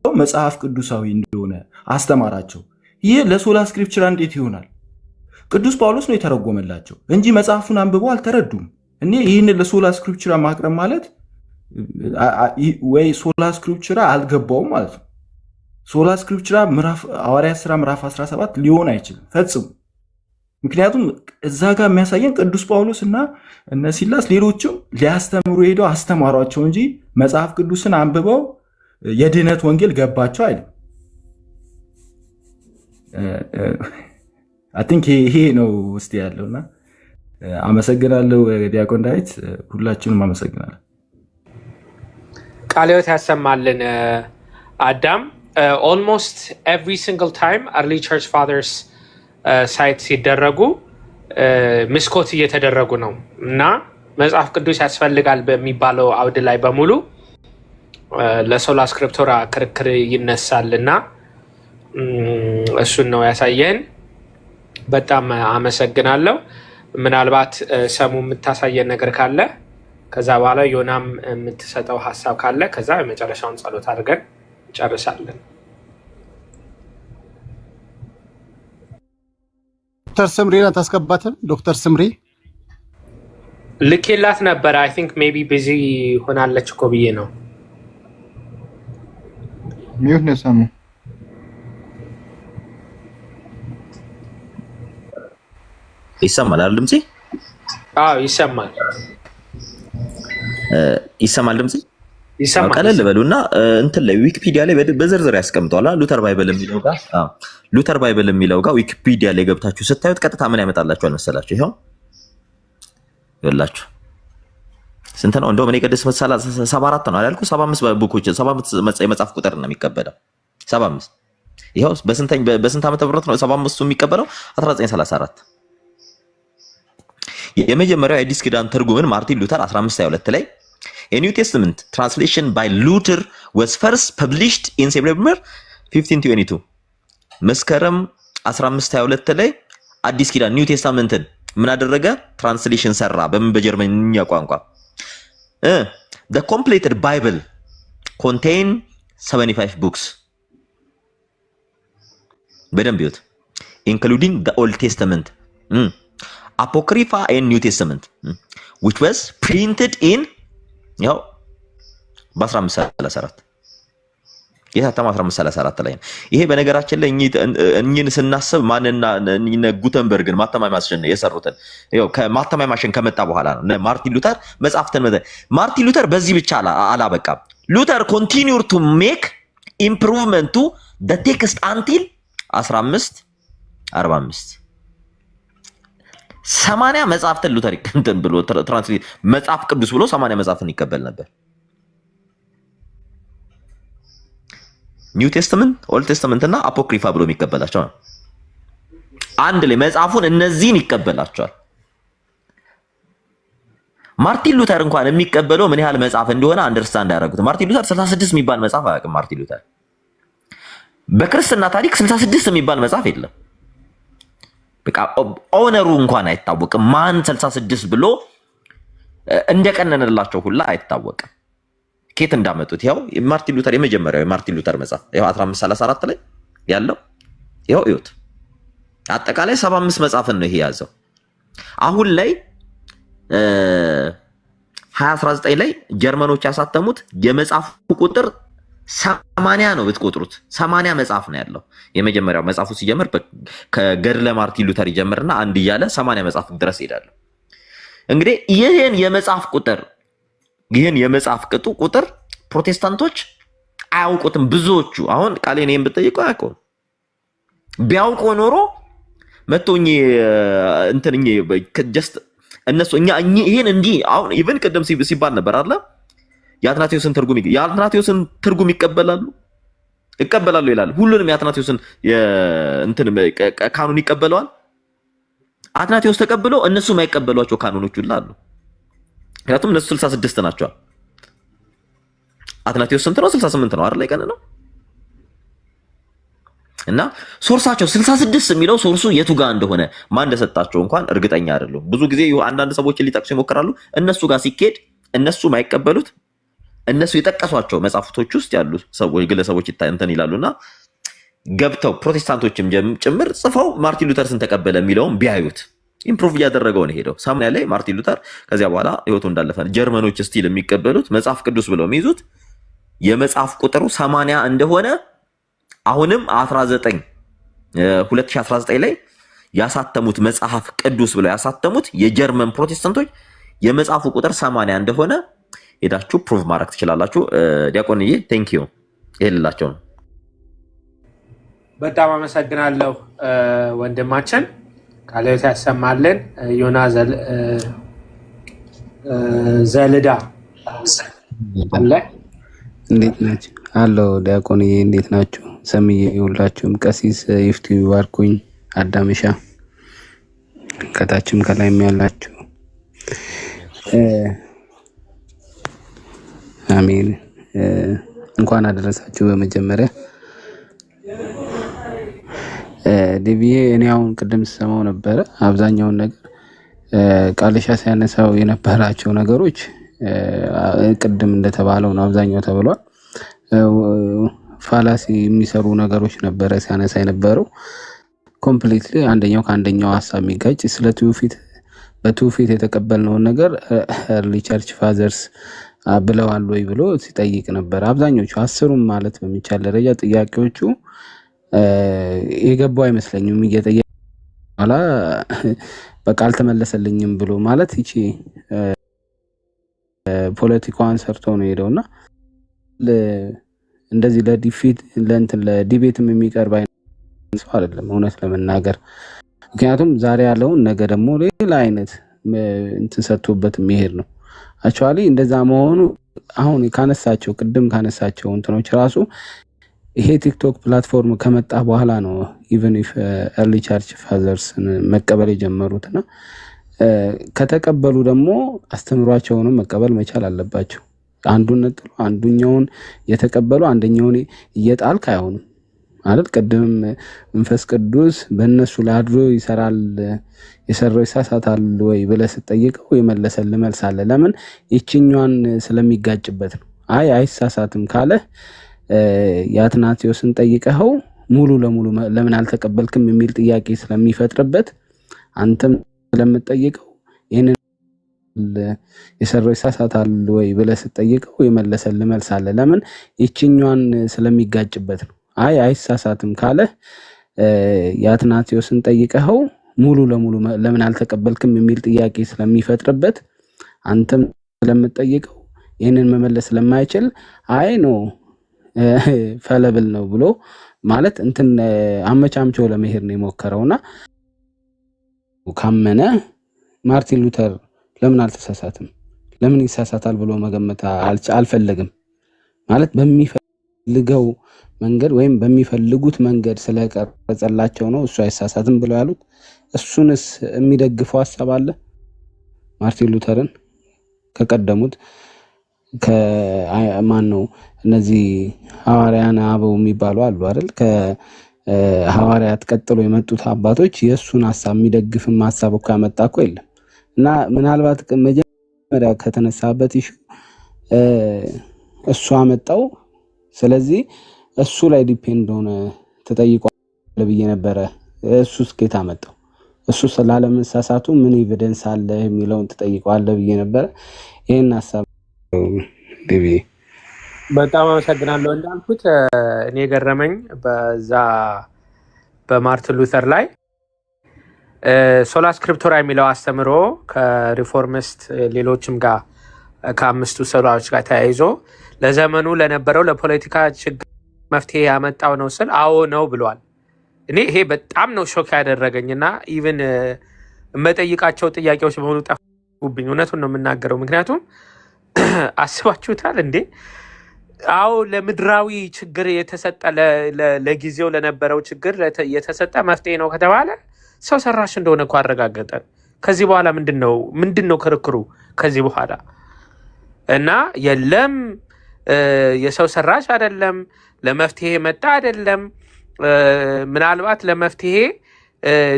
መጽሐፍ ቅዱሳዊ እንደሆነ አስተማራቸው። ይህ ለሶላ ስክሪፕቸራ እንዴት ይሆናል? ቅዱስ ጳውሎስ ነው የተረጎመላቸው እንጂ መጽሐፉን አንብበው አልተረዱም። እኔ ይህን ለሶላ ስክሪፕቸራ ማቅረብ ማለት ወይ ሶላ ስክሪፕቸራ አልገባውም ማለት ነው። ሶላ ስክሪፕቸራ ሐዋርያት ሥራ ምዕራፍ 17 ሊሆን አይችልም ፈጽሞ። ምክንያቱም እዛ ጋር የሚያሳየን ቅዱስ ጳውሎስ እና እነ ሲላስ ሌሎችም ሊያስተምሩ ሄደው አስተማሯቸው እንጂ መጽሐፍ ቅዱስን አንብበው የድህነት ወንጌል ገባቸው አይደለም። አይ ቲንክ ይሄ ነው ውስጥ ያለውና አመሰግናለሁ። ዲያቆን ዳዊት ሁላችሁንም አመሰግናለሁ። ቃልዮት ያሰማልን አዳም። ኦልሞስት ኤቭሪ ሲንግል ታይም አርሊ ቸርች ፋዘርስ ሳይት ሲደረጉ ምስኮት እየተደረጉ ነው እና መጽሐፍ ቅዱስ ያስፈልጋል በሚባለው አውድ ላይ በሙሉ ለሶላ ስክሪፕቶራ ክርክር ይነሳል እና እሱን ነው ያሳየን። በጣም አመሰግናለሁ። ምናልባት ሰሙ የምታሳየን ነገር ካለ ከዛ በኋላ ዮናም የምትሰጠው ሀሳብ ካለ ከዛ የመጨረሻውን ጸሎት አድርገን እንጨርሳለን። ዶክተር ስምሪን አታስገባትም? ዶክተር ስምሪ ልኬላት ነበር። አይ ቲንክ ሜቢ ቢዚ ሆናለች እኮ ብዬ ነው። ሚዩት ነው ሰሙ። ይሰማል አይደል ድምጼ? አዎ ይሰማል። ይሰማል ድምጼ? ይሰማል። ቀለል በሉና እንትን ላይ ዊኪፒዲያ ላይ በዝርዝር ያስቀምጠዋል። ሉተር ባይብል የሚለው ጋር ሉተር ባይብል የሚለው ጋር ዊኪፒዲያ ላይ ገብታችሁ ስታዩት ቀጥታ ምን ያመጣላችኋል መሰላችሁ? ይሄው ይላችሁ ስንት ነው እንደው እኔ ቅድስት 74 ነው አላልኩ? 75 ቡኮች 75 የመጽሐፍ ቁጥር ነው የሚቀበለው 75። ይሄው በስንት ዓመተ ምህረት ነው 75ቱ የሚቀበለው? 1934። የመጀመሪያው የአዲስ ኪዳን ትርጉምን ማርቲን ሉተር 1522 ላይ A New Testament translation by Luther was first published in September 1522 መስከረም 1522 ላይ አዲስ ኪዳን ኒው ቴስታመንትን ምን አደረገ? ትራንስሌሽን ሰራ። በምን? በጀርመንኛ ቋንቋ። The completed Bible contain 75 books በደንብ ይሁት including the Old Testament, Apocrypha and New Testament, which was printed in ያው በ1534 የታተመው 1534 ላይ ነው። ይሄ በነገራችን ላይ እኚህን ስናስብ ማንና ጉተንበርግን ማተሚያ ማሽን የሰሩትን ያው ከማተሚያ ማሽን ከመጣ በኋላ ነው ማርቲን ሉተር መጽሐፍትን ማርቲን ሉተር በዚህ ብቻ አላበቃም። ሉተር continued to make improvement to the text until 1545 80 መጽሐፍትን ሉተር እንትን ብሎ ትራንስሌት መጽሐፍ ቅዱስ ብሎ 80 መጽሐፍን ይቀበል ነበር። ኒው ቴስተመንት፣ ኦልድ ቴስተመንት እና አፖክሪፋ ብሎ የሚቀበላቸው አንድ ላይ መጽሐፉን እነዚህን ይቀበላቸዋል። ማርቲን ሉተር እንኳን የሚቀበለው ምን ያህል መጽሐፍ እንደሆነ አንደርስታንድ ያደረጉት። ማርቲን ሉተር 66 የሚባል መጽሐፍ አያውቅም። ማርቲን ሉተር በክርስትና ታሪክ 66 የሚባል መጽሐፍ የለም። በቃ ኦነሩ እንኳን አይታወቅም። ማን 66 ብሎ እንደቀነነላቸው ሁላ አይታወቅም። ኬት እንዳመጡት ያው ማርቲን ሉተር የመጀመሪያው ማርቲን ሉተር መጽሐፍ ያው 1534 ላይ ያለው ያው እዩት። አጠቃላይ 75 መጽሐፍን ነው ይሄ ያዘው። አሁን ላይ 2019 ላይ ጀርመኖች ያሳተሙት የመጽሐፉ ቁጥር 80 ነው ብትቆጥሩት 80 መጽሐፍ ነው ያለው። የመጀመሪያው መጽሐፉ ሲጀምር ከገድለ ማርቲን ሉተር ይጀምርና አንድ እያለ 80 መጽሐፍ ድረስ ይሄዳል። እንግዲህ ይሄን የመጽሐፍ ቁጥር ቁጥር ፕሮቴስታንቶች አያውቁትም። ብዙዎቹ አሁን ቃሌን የምጠይቀው አያውቁም። ቢያውቁ ኖሮ መጥቶኝ እንትንኝ ጀስት እነሱ ይሄን እንዲህ አሁን ኢቭን ቀደም ሲባል ነበር አይደል? የአትናቴዎስን ትርጉም ይቀበላሉ ይላል። ሁሉንም የአትናቴዎስን እንትን ካኑን ይቀበለዋል። አትናቴዎስ ተቀብሎ እነሱ የማይቀበሏቸው ካኑኖች ሁሉ አሉ። ምክንያቱም እነሱ 66 ናቸው። አትናቴዎስ ስንት ነው? 68 ነው አይደል? ቀን ነው እና ሶርሳቸው 66 የሚለው ሶርሱ የቱ ጋር እንደሆነ ማን እንደሰጣቸው እንኳን እርግጠኛ አይደሉም። ብዙ ጊዜ አንዳንድ ሰዎች ሊጠቅሱ ይሞክራሉ። እነሱ ጋር ሲኬድ እነሱ የማይቀበሉት እነሱ የጠቀሷቸው መጽሐፍቶች ውስጥ ያሉ ሰዎች ግለሰቦች እንትን ይላሉና ገብተው ፕሮቴስታንቶችም ጭምር ጽፈው ማርቲን ሉተርን ተቀበለ የሚለውን ቢያዩት ኢምፕሩቭ እያደረገው ነው ሄደው 80 ላይ ማርቲን ሉተር ከዚያ በኋላ ህይወቱ እንዳለፈ ጀርመኖች ስቲል የሚቀበሉት መጽሐፍ ቅዱስ ብለው የሚይዙት የመጽሐፍ ቁጥሩ 80 እንደሆነ አሁንም 2019 ላይ ያሳተሙት መጽሐፍ ቅዱስ ብለው ያሳተሙት የጀርመን ፕሮቴስታንቶች የመጽሐፉ ቁጥር 80 እንደሆነ ሄዳችሁ ፕሩቭ ማድረግ ትችላላችሁ። ዲያቆንዬ ቴንክ ዩ ይሄልላችሁ ነው። በጣም አመሰግናለሁ ወንድማችን፣ ቃልዮት ያሰማልን። ዮና ዘልዳ አለ እንዴት ናችሁ? አሎ ዲያቆን እንዴት ናችሁ? ሰምዬ ሁላችሁም ቀሲስ ይፍቱ ይባርኩኝ፣ አዳምሻ ከታችም ከላይም ያላችሁ አሜን። እንኳን አደረሳችሁ። በመጀመሪያ ዲቪዬ እኔ አሁን ቅድም ስሰማው ነበረ አብዛኛውን ነገር ቃልሻ ሲያነሳው የነበራቸው ነገሮች ቅድም እንደተባለው ነው። አብዛኛው ተብሏል። ፋላሲ የሚሰሩ ነገሮች ነበረ ሲያነሳ የነበረው ኮምፕሊትሊ አንደኛው ከአንደኛው ሀሳብ የሚጋጭ ስለ ትውፊት በትውፊት የተቀበልነውን ነገር ኤርሊ ቸርች ፋዘርስ ብለዋል ወይ ብሎ ሲጠይቅ ነበር። አብዛኞቹ አስሩም ማለት በሚቻል ደረጃ ጥያቄዎቹ የገባው አይመስለኝም። እየጠየቀ ኋላ በቃ አልተመለሰልኝም ብሎ ማለት ይቺ ፖለቲካዋን ሰርቶ ነው ሄደውና እንደዚህ ለዲቤትም የሚቀርብ አይነት ሰው አይደለም እውነት ለመናገር። ምክንያቱም ዛሬ ያለውን ነገ ደግሞ ሌላ አይነት እንትን ሰጥቶበት የሚሄድ ነው። አክቹዋሊ እንደዛ መሆኑ አሁን ቅድም ካነሳቸው እንትኖች ራሱ ይሄ ቲክቶክ ፕላትፎርም ከመጣ በኋላ ነው ኢቨን ኢፍ ኤርሊ ቸርች ፋዘርስ መቀበል የጀመሩትና ከተቀበሉ ደግሞ አስተምሯቸውንም መቀበል መቻል አለባቸው። አንዱን ነጥሎ አንዱኛውን የተቀበሉ አንደኛውን እየጣልክ አይሆንም አይደል? ቅድም መንፈስ ቅዱስ በእነሱ ላይ አድሮ ይሰራል የሰራው ይሳሳታል ወይ ብለህ ስትጠይቀው የመለሰልህ መልስ አለ። ለምን? ይችኛዋን ስለሚጋጭበት ነው። አይሳሳትም ካለ የአትናቴዎስን ጠይቀኸው ሙሉ ለሙሉ ለምን አልተቀበልክም የሚል ጥያቄ ስለሚፈጥርበት አንተም ስለምትጠይቀው ይህንን የሰራው ይሳሳታል ወይ ብለህ ስትጠይቀው የመለሰልህ መልስ አለ። ለምን? ይችኛዋን ስለሚጋጭበት ነው። አይሳሳትም ካለ የአትናቴዎስን ጠይቀኸው ሙሉ ለሙሉ ለምን አልተቀበልክም የሚል ጥያቄ ስለሚፈጥርበት አንተም ስለምትጠይቀው ይህንን መመለስ ስለማይችል ኖ ፈለብል ነው ብሎ ማለት እንትን አመቻምቾ ለመሄድ ነው የሞከረውና ካመነ ማርቲን ሉተር ለምን አልተሳሳትም? ለምን ይሳሳታል ብሎ መገመት አልፈለግም ማለት በሚፈልገው መንገድ ወይም በሚፈልጉት መንገድ ስለቀረጸላቸው ነው እሱ አይሳሳትም ብለው ያሉት። እሱንስ የሚደግፈው ሐሳብ አለ? ማርቲን ሉተርን ከቀደሙት ከማን ነው እነዚህ ሐዋርያን አበው የሚባሉ አሉ አይደል? ከሐዋርያት ቀጥሎ የመጡት አባቶች የእሱን ሐሳብ የሚደግፍም ሐሳብ እኮ ያመጣ እኮ የለም። እና ምናልባት መጀመሪያ ከተነሳበት እሱ አመጣው። ስለዚህ እሱ ላይ ዲፔንድ ሆነ ተጠይቋል ብዬ ነበረ። እሱ ስኬት አመጣው። እሱ ስላለመሳሳቱ ምን ኤቪደንስ አለ የሚለውን ተጠይቀዋል ብዬ ነበረ። ይሄን ሐሳብ ዲቪ በጣም አመሰግናለሁ። እንዳልኩት እኔ የገረመኝ በዛ በማርቲን ሉተር ላይ ሶላ ስክሪፕቱራ የሚለው አስተምሮ ከሪፎርሚስት ሌሎችም ጋር ከአምስቱ ሶላዎች ጋር ተያይዞ ለዘመኑ ለነበረው ለፖለቲካ ችግር መፍትሄ ያመጣው ነው ስል አዎ ነው ብሏል። እኔ ይሄ በጣም ነው ሾክ ያደረገኝና ኢቭን የምጠይቃቸው ጥያቄዎች በሆኑ ጠፉብኝ። እውነቱን ነው የምናገረው። ምክንያቱም አስባችሁታል እንዴ? አዎ ለምድራዊ ችግር የተሰጠ ለጊዜው ለነበረው ችግር የተሰጠ መፍትሄ ነው ከተባለ ሰው ሰራሽ እንደሆነ እኮ አረጋገጠን። ከዚህ በኋላ ምንድን ነው ክርክሩ? ከዚህ በኋላ እና የለም የሰው ሰራሽ አይደለም፣ ለመፍትሄ መጣ አይደለም። ምናልባት ለመፍትሄ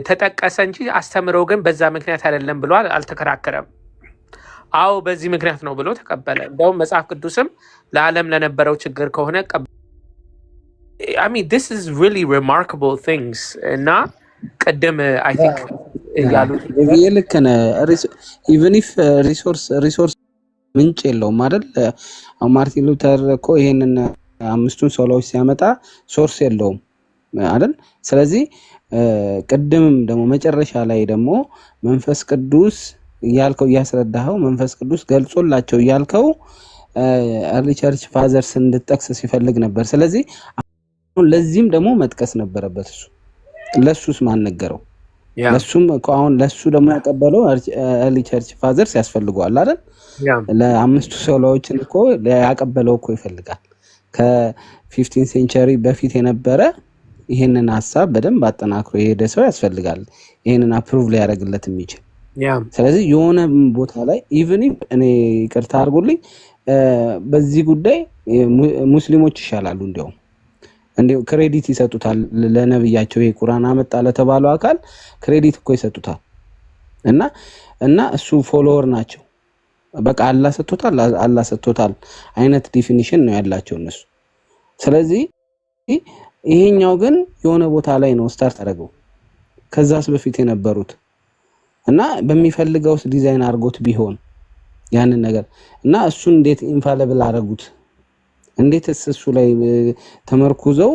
ተጠቀሰ እንጂ አስተምረው ግን በዛ ምክንያት አይደለም ብሎ አልተከራከረም። አዎ በዚህ ምክንያት ነው ብሎ ተቀበለ። እንደውም መጽሐፍ ቅዱስም ለዓለም ለነበረው ችግር ከሆነ this is really remarkable things እና ቅድም I think ያሉት ልክ ነህ። ኢቭን ኢፍ ሪሶርስ ምንጭ የለውም አይደል? ማርቲን ሉተር እኮ ይሄንን አምስቱን ሶላዎች ሲያመጣ ሶርስ የለውም አይደል? ስለዚህ ቅድምም ደግሞ መጨረሻ ላይ ደግሞ መንፈስ ቅዱስ እያልከው እያስረዳኸው መንፈስ ቅዱስ ገልጾላቸው እያልከው ኤርሊ ቸርች ፋዘርስ እንድጠቅስ ሲፈልግ ነበር። ስለዚህ አሁን ለዚህም ደግሞ መጥቀስ ነበረበት እሱ። ለሱስ ማን ነገረው? ለሱም አሁን ለሱ ደግሞ ያቀበለው ኤርሊ ቸርች ፋዘርስ ያስፈልገዋል አይደል? ለአምስቱ ሶላዎችን እኮ ያቀበለው እኮ ይፈልጋል። ከ15 ሴንቸሪ በፊት የነበረ ይሄንን ሐሳብ በደንብ አጠናክሮ የሄደ ሰው ያስፈልጋል፣ ይሄንን አፕሩቭ ሊያደርግለት የሚችል። ስለዚህ የሆነ ቦታ ላይ ኢቭን እኔ ይቅርታ አድርጉልኝ በዚህ ጉዳይ ሙስሊሞች ይሻላሉ። እንዲያው ክሬዲት ይሰጡታል ለነብያቸው። ይሄ ቁርአን አመጣ ለተባለው አካል ክሬዲት እኮ ይሰጡታል። እና እሱ ፎሎወር ናቸው። በቃ አላህ ሰጥቶታል አይነት ዲፊኒሽን ነው ያላቸው እነሱ። ስለዚህ ይሄኛው ግን የሆነ ቦታ ላይ ነው ስታርት አደረገው ከዛስ በፊት የነበሩት እና በሚፈልገው ዲዛይን አድርጎት ቢሆን ያንን ነገር እና እሱን እንዴት ኢንፋሊብል አደረጉት? እንዴት እሱ ላይ ተመርኩዘው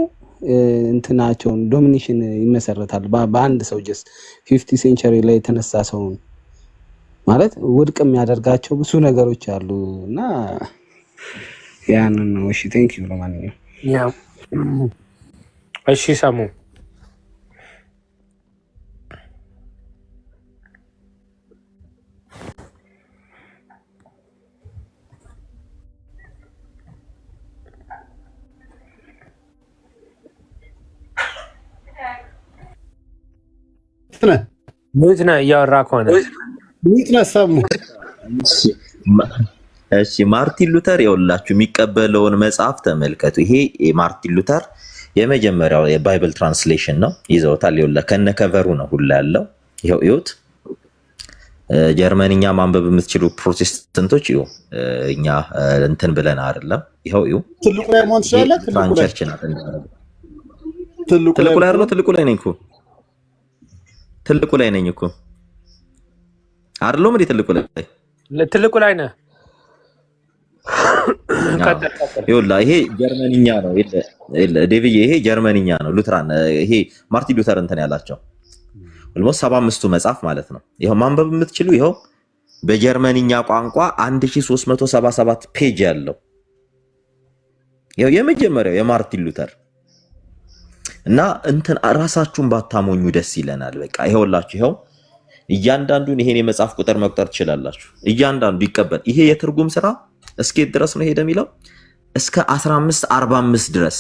እንትናቸውን ዶሚኔሽን ይመሰረታል በአንድ ሰው ጀስት 50 ሴንቸሪ ላይ የተነሳ ሰው ማለት ውድቅ የሚያደርጋቸው ብዙ ነገሮች አሉ እና ያንን ነው። እሺ ቴንክ ዩ ለማንኛውም እሺ ሰሙ ሙዝና እያወራ ከሆነ ሙዝና ሰሙ። እሺ ማርቲን ሉተር ይኸውላችሁ የሚቀበለውን መጽሐፍ ተመልከቱ። ይሄ የማርቲን ሉተር የመጀመሪያው የባይብል ትራንስሌሽን ነው። ይዘውታል። ይኸውላችሁ ከነከቨሩ ነው ሁላ ያለው። ይኸው እዩት። ጀርመንኛ ማንበብ የምትችሉ ፕሮቴስታንቶች ይኸው እኛ እንትን ብለን አይደለም። ይኸው እዩ። ትልቁ ላይ ሞንት ይችላል። ፍራንቸርች ናት። ትልቁ ላይ አይደለም። ትልቁ ላይ ነኝ እኮ ትልቁ ላይ ነኝ እኮ አይደለም። ትልቁ ላይ ነህ። ይኸውልህ ይሄ ጀርመንኛ ነው። ዴቪዬ ይሄ ጀርመንኛ ነው። ሉትራን ይሄ ማርቲን ሉተር እንትን ያላቸው ኦልሞስት 75ቱ መጽሐፍ ማለት ነው። ይኸው ማንበብ የምትችሉ ይኸው በጀርመንኛ ቋንቋ 1377 ፔጅ ያለው ይኸው የመጀመሪያው የማርቲን ሉተር እና እንትን ራሳችሁን ባታሞኙ ደስ ይለናል። በቃ ይኸውላችሁ ይኸው እያንዳንዱን ይሄን የመጽሐፍ ቁጥር መቁጠር ትችላላችሁ። እያንዳንዱ ይቀበል። ይሄ የትርጉም ስራ እስከ ድረስ ነው ሄደ የሚለው እስከ 1545 ድረስ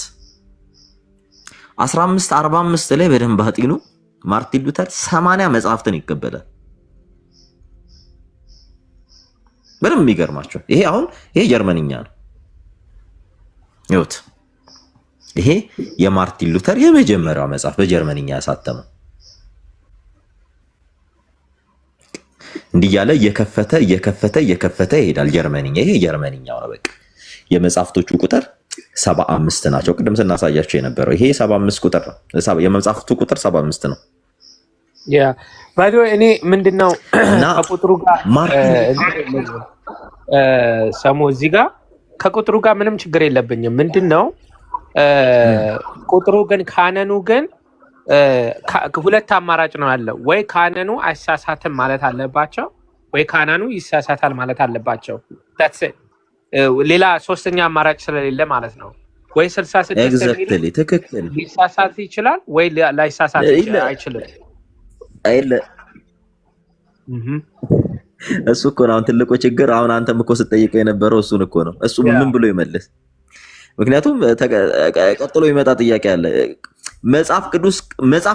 1545 ላይ በደንብ አጥኑ። ማርቲን ሉተር 80 መጽሐፍትን ይቀበላል። በደንብ የሚገርማቸው ይሄ አሁን ይሄ ጀርመንኛ ነው። ይሁት ይሄ የማርቲን ሉተር የመጀመሪያው መጽሐፍ በጀርመንኛ ያሳተመው እንዲያለ እየከፈተ ይሄዳል። ጀርመንኛ ይሄ ጀርመንኛው ነው። በቃ የመጽሐፍቶቹ ቁጥር 75 ናቸው። ቅድም ስናሳያቸው የነበረው ይሄ 75 ቁጥር ነው። የመጽሐፍቱ ቁጥር 75 ነው። ያ ባዶ እኔ ምንድነው ከቁጥሩ ጋር ሰሙ እዚህ ጋር ከቁጥሩ ጋር ምንም ችግር የለብኝም። ምንድነው ቁጥሩ ግን ካነኑ ግን ሁለት አማራጭ ነው ያለው። ወይ ካነኑ አይሳሳትም ማለት አለባቸው፣ ወይ ካነኑ ይሳሳታል ማለት አለባቸው። ሌላ ሶስተኛ አማራጭ ስለሌለ ማለት ነው። ወይ 66 ትክክል ሊሳሳት ይችላል፣ ወይ ላይሳሳት አይችልም። እሱ እኮ ነው አሁን ትልቁ ችግር። አሁን አንተም እኮ ስትጠይቀው የነበረው እሱን እኮ ነው። እሱ ምን ብሎ ይመልስ? ምክንያቱም ቀጥሎ ይመጣ ጥያቄ አለ። መጽሐፍ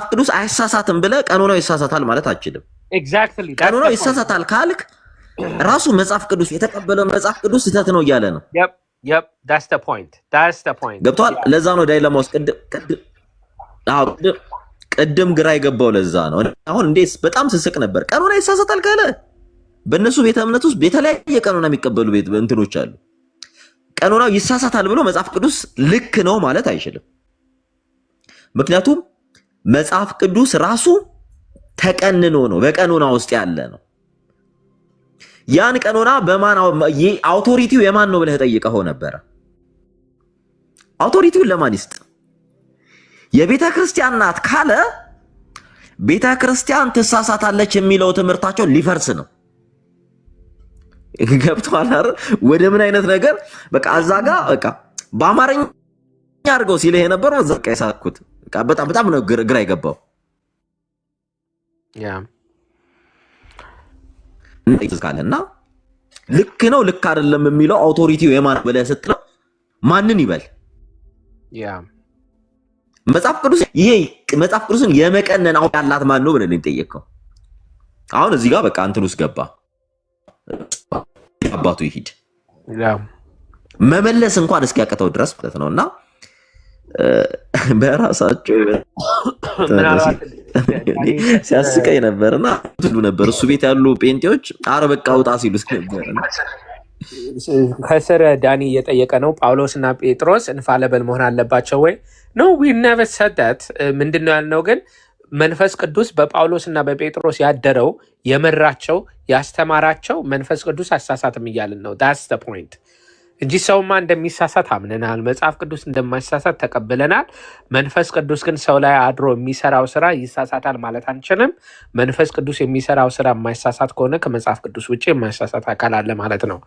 ቅዱስ አይሳሳትም ብለህ ቀኖናው ይሳሳታል ማለት አትችልም። ኤግዛክትሊ ቀኖናው ይሳሳታል ካልክ ራሱ መጽሐፍ ቅዱስ የተቀበለው መጽሐፍ ቅዱስ ስህተት ነው እያለ ነው። that's the point ገብቷል። ለዛ ነው ዳይለማ ውስጥ ቅድም ግራ የገባው ለዛ ነው። አሁን እንዴት በጣም ስስቅ ነበር። ቀኖና ይሳሳታል ካለ በእነሱ ቤተ እምነት ውስጥ የተለያየ ቀኖና የሚቀበሉ ቤት እንትኖች አሉ። ቀኖናው ይሳሳታል ብሎ መጽሐፍ ቅዱስ ልክ ነው ማለት አይችልም። ምክንያቱም መጽሐፍ ቅዱስ ራሱ ተቀንኖ ነው፣ በቀኖና ውስጥ ያለ ነው። ያን ቀኖና በማን አውቶሪቲው የማን ነው ብለህ ጠይቀኸው ነበረ። አውቶሪቲውን ለማን ይስጥ? የቤተ ክርስቲያን ናት ካለ ቤተ ክርስቲያን ትሳሳታለች የሚለው ትምህርታቸው ሊፈርስ ነው። ገብቷል አይደል? ወደ ምን አይነት ነገር በቃ እዛ ጋር በቃ በአማርኛ አድርገው ሲልህ የነበረው እዛ ቀይ ሳኩት በቃ በጣም ነው ግራ የገባው። ካለና ልክ ነው ልክ አይደለም የሚለው አውቶሪቲው የማን ብለህ ስትለው ማንን ይበል? መጽሐፍ ቅዱስ ይሄ መጽሐፍ ቅዱስን የመቀነን አሁን ያላት ማን ነው ብለህ ጠየቀው። አሁን እዚህ ጋር በቃ እንትን ውስጥ ገባ። አባቱ ይሂድ መመለስ እንኳን እስኪያቀተው ድረስ ማለት ነውና በራሳቸው ሲያስቀኝ ነበርና ትሉ ነበር እሱ ቤት ያሉ ጴንጤዎች አረ በቃ ውጣ ሲሉት ነበርና ከስር ዳኒ እየጠየቀ ነው። ጳውሎስና ጴጥሮስ ኢንፋሊብል መሆን አለባቸው ወይ? ኖ ዊ ኔቨር ሰድ ዳት። ምንድነው ያልነው ግን መንፈስ ቅዱስ በጳውሎስና በጴጥሮስ ያደረው የመራቸው ያስተማራቸው መንፈስ ቅዱስ አሳሳትም እያልን ነው። ዳትስ ዘ ፖይንት እንጂ ሰውማ እንደሚሳሳት አምነናል። መጽሐፍ ቅዱስ እንደማይሳሳት ተቀብለናል። መንፈስ ቅዱስ ግን ሰው ላይ አድሮ የሚሰራው ስራ ይሳሳታል ማለት አንችልም። መንፈስ ቅዱስ የሚሰራው ስራ የማይሳሳት ከሆነ ከመጽሐፍ ቅዱስ ውጭ የማይሳሳት አካል አለ ማለት ነው።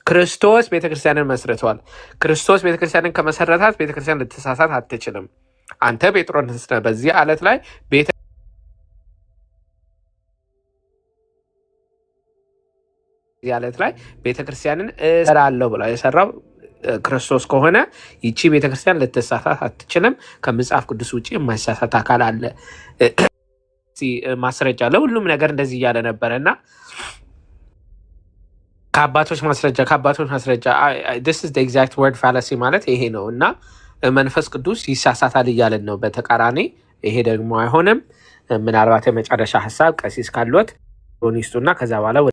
ክርስቶስ ቤተክርስቲያንን መስርቷል። ክርስቶስ ቤተክርስቲያንን ከመሰረታት ቤተክርስቲያን ልትሳሳት አትችልም። አንተ ጴጥሮስ በዚህ አለት ላይ ያለት ላይ ቤተክርስቲያንን እሰራለሁ ብላ የሰራው ክርስቶስ ከሆነ ይቺ ቤተክርስቲያን ልትሳሳት አትችልም። ከመጽሐፍ ቅዱስ ውጭ የማይሳሳት አካል አለ። ማስረጃ ለሁሉም ነገር እንደዚህ እያለ ነበረና ከአባቶች ማስረጃ this is the exact word fallacy ማለት ይሄ ነው እና መንፈስ ቅዱስ ይሳሳታል እያለን ነው በተቃራኒ። ይሄ ደግሞ አይሆንም። ምናልባት የመጨረሻ ሀሳብ ቀሲስ ካሉት ሆኒስቱና ከዛ በኋላ ወደ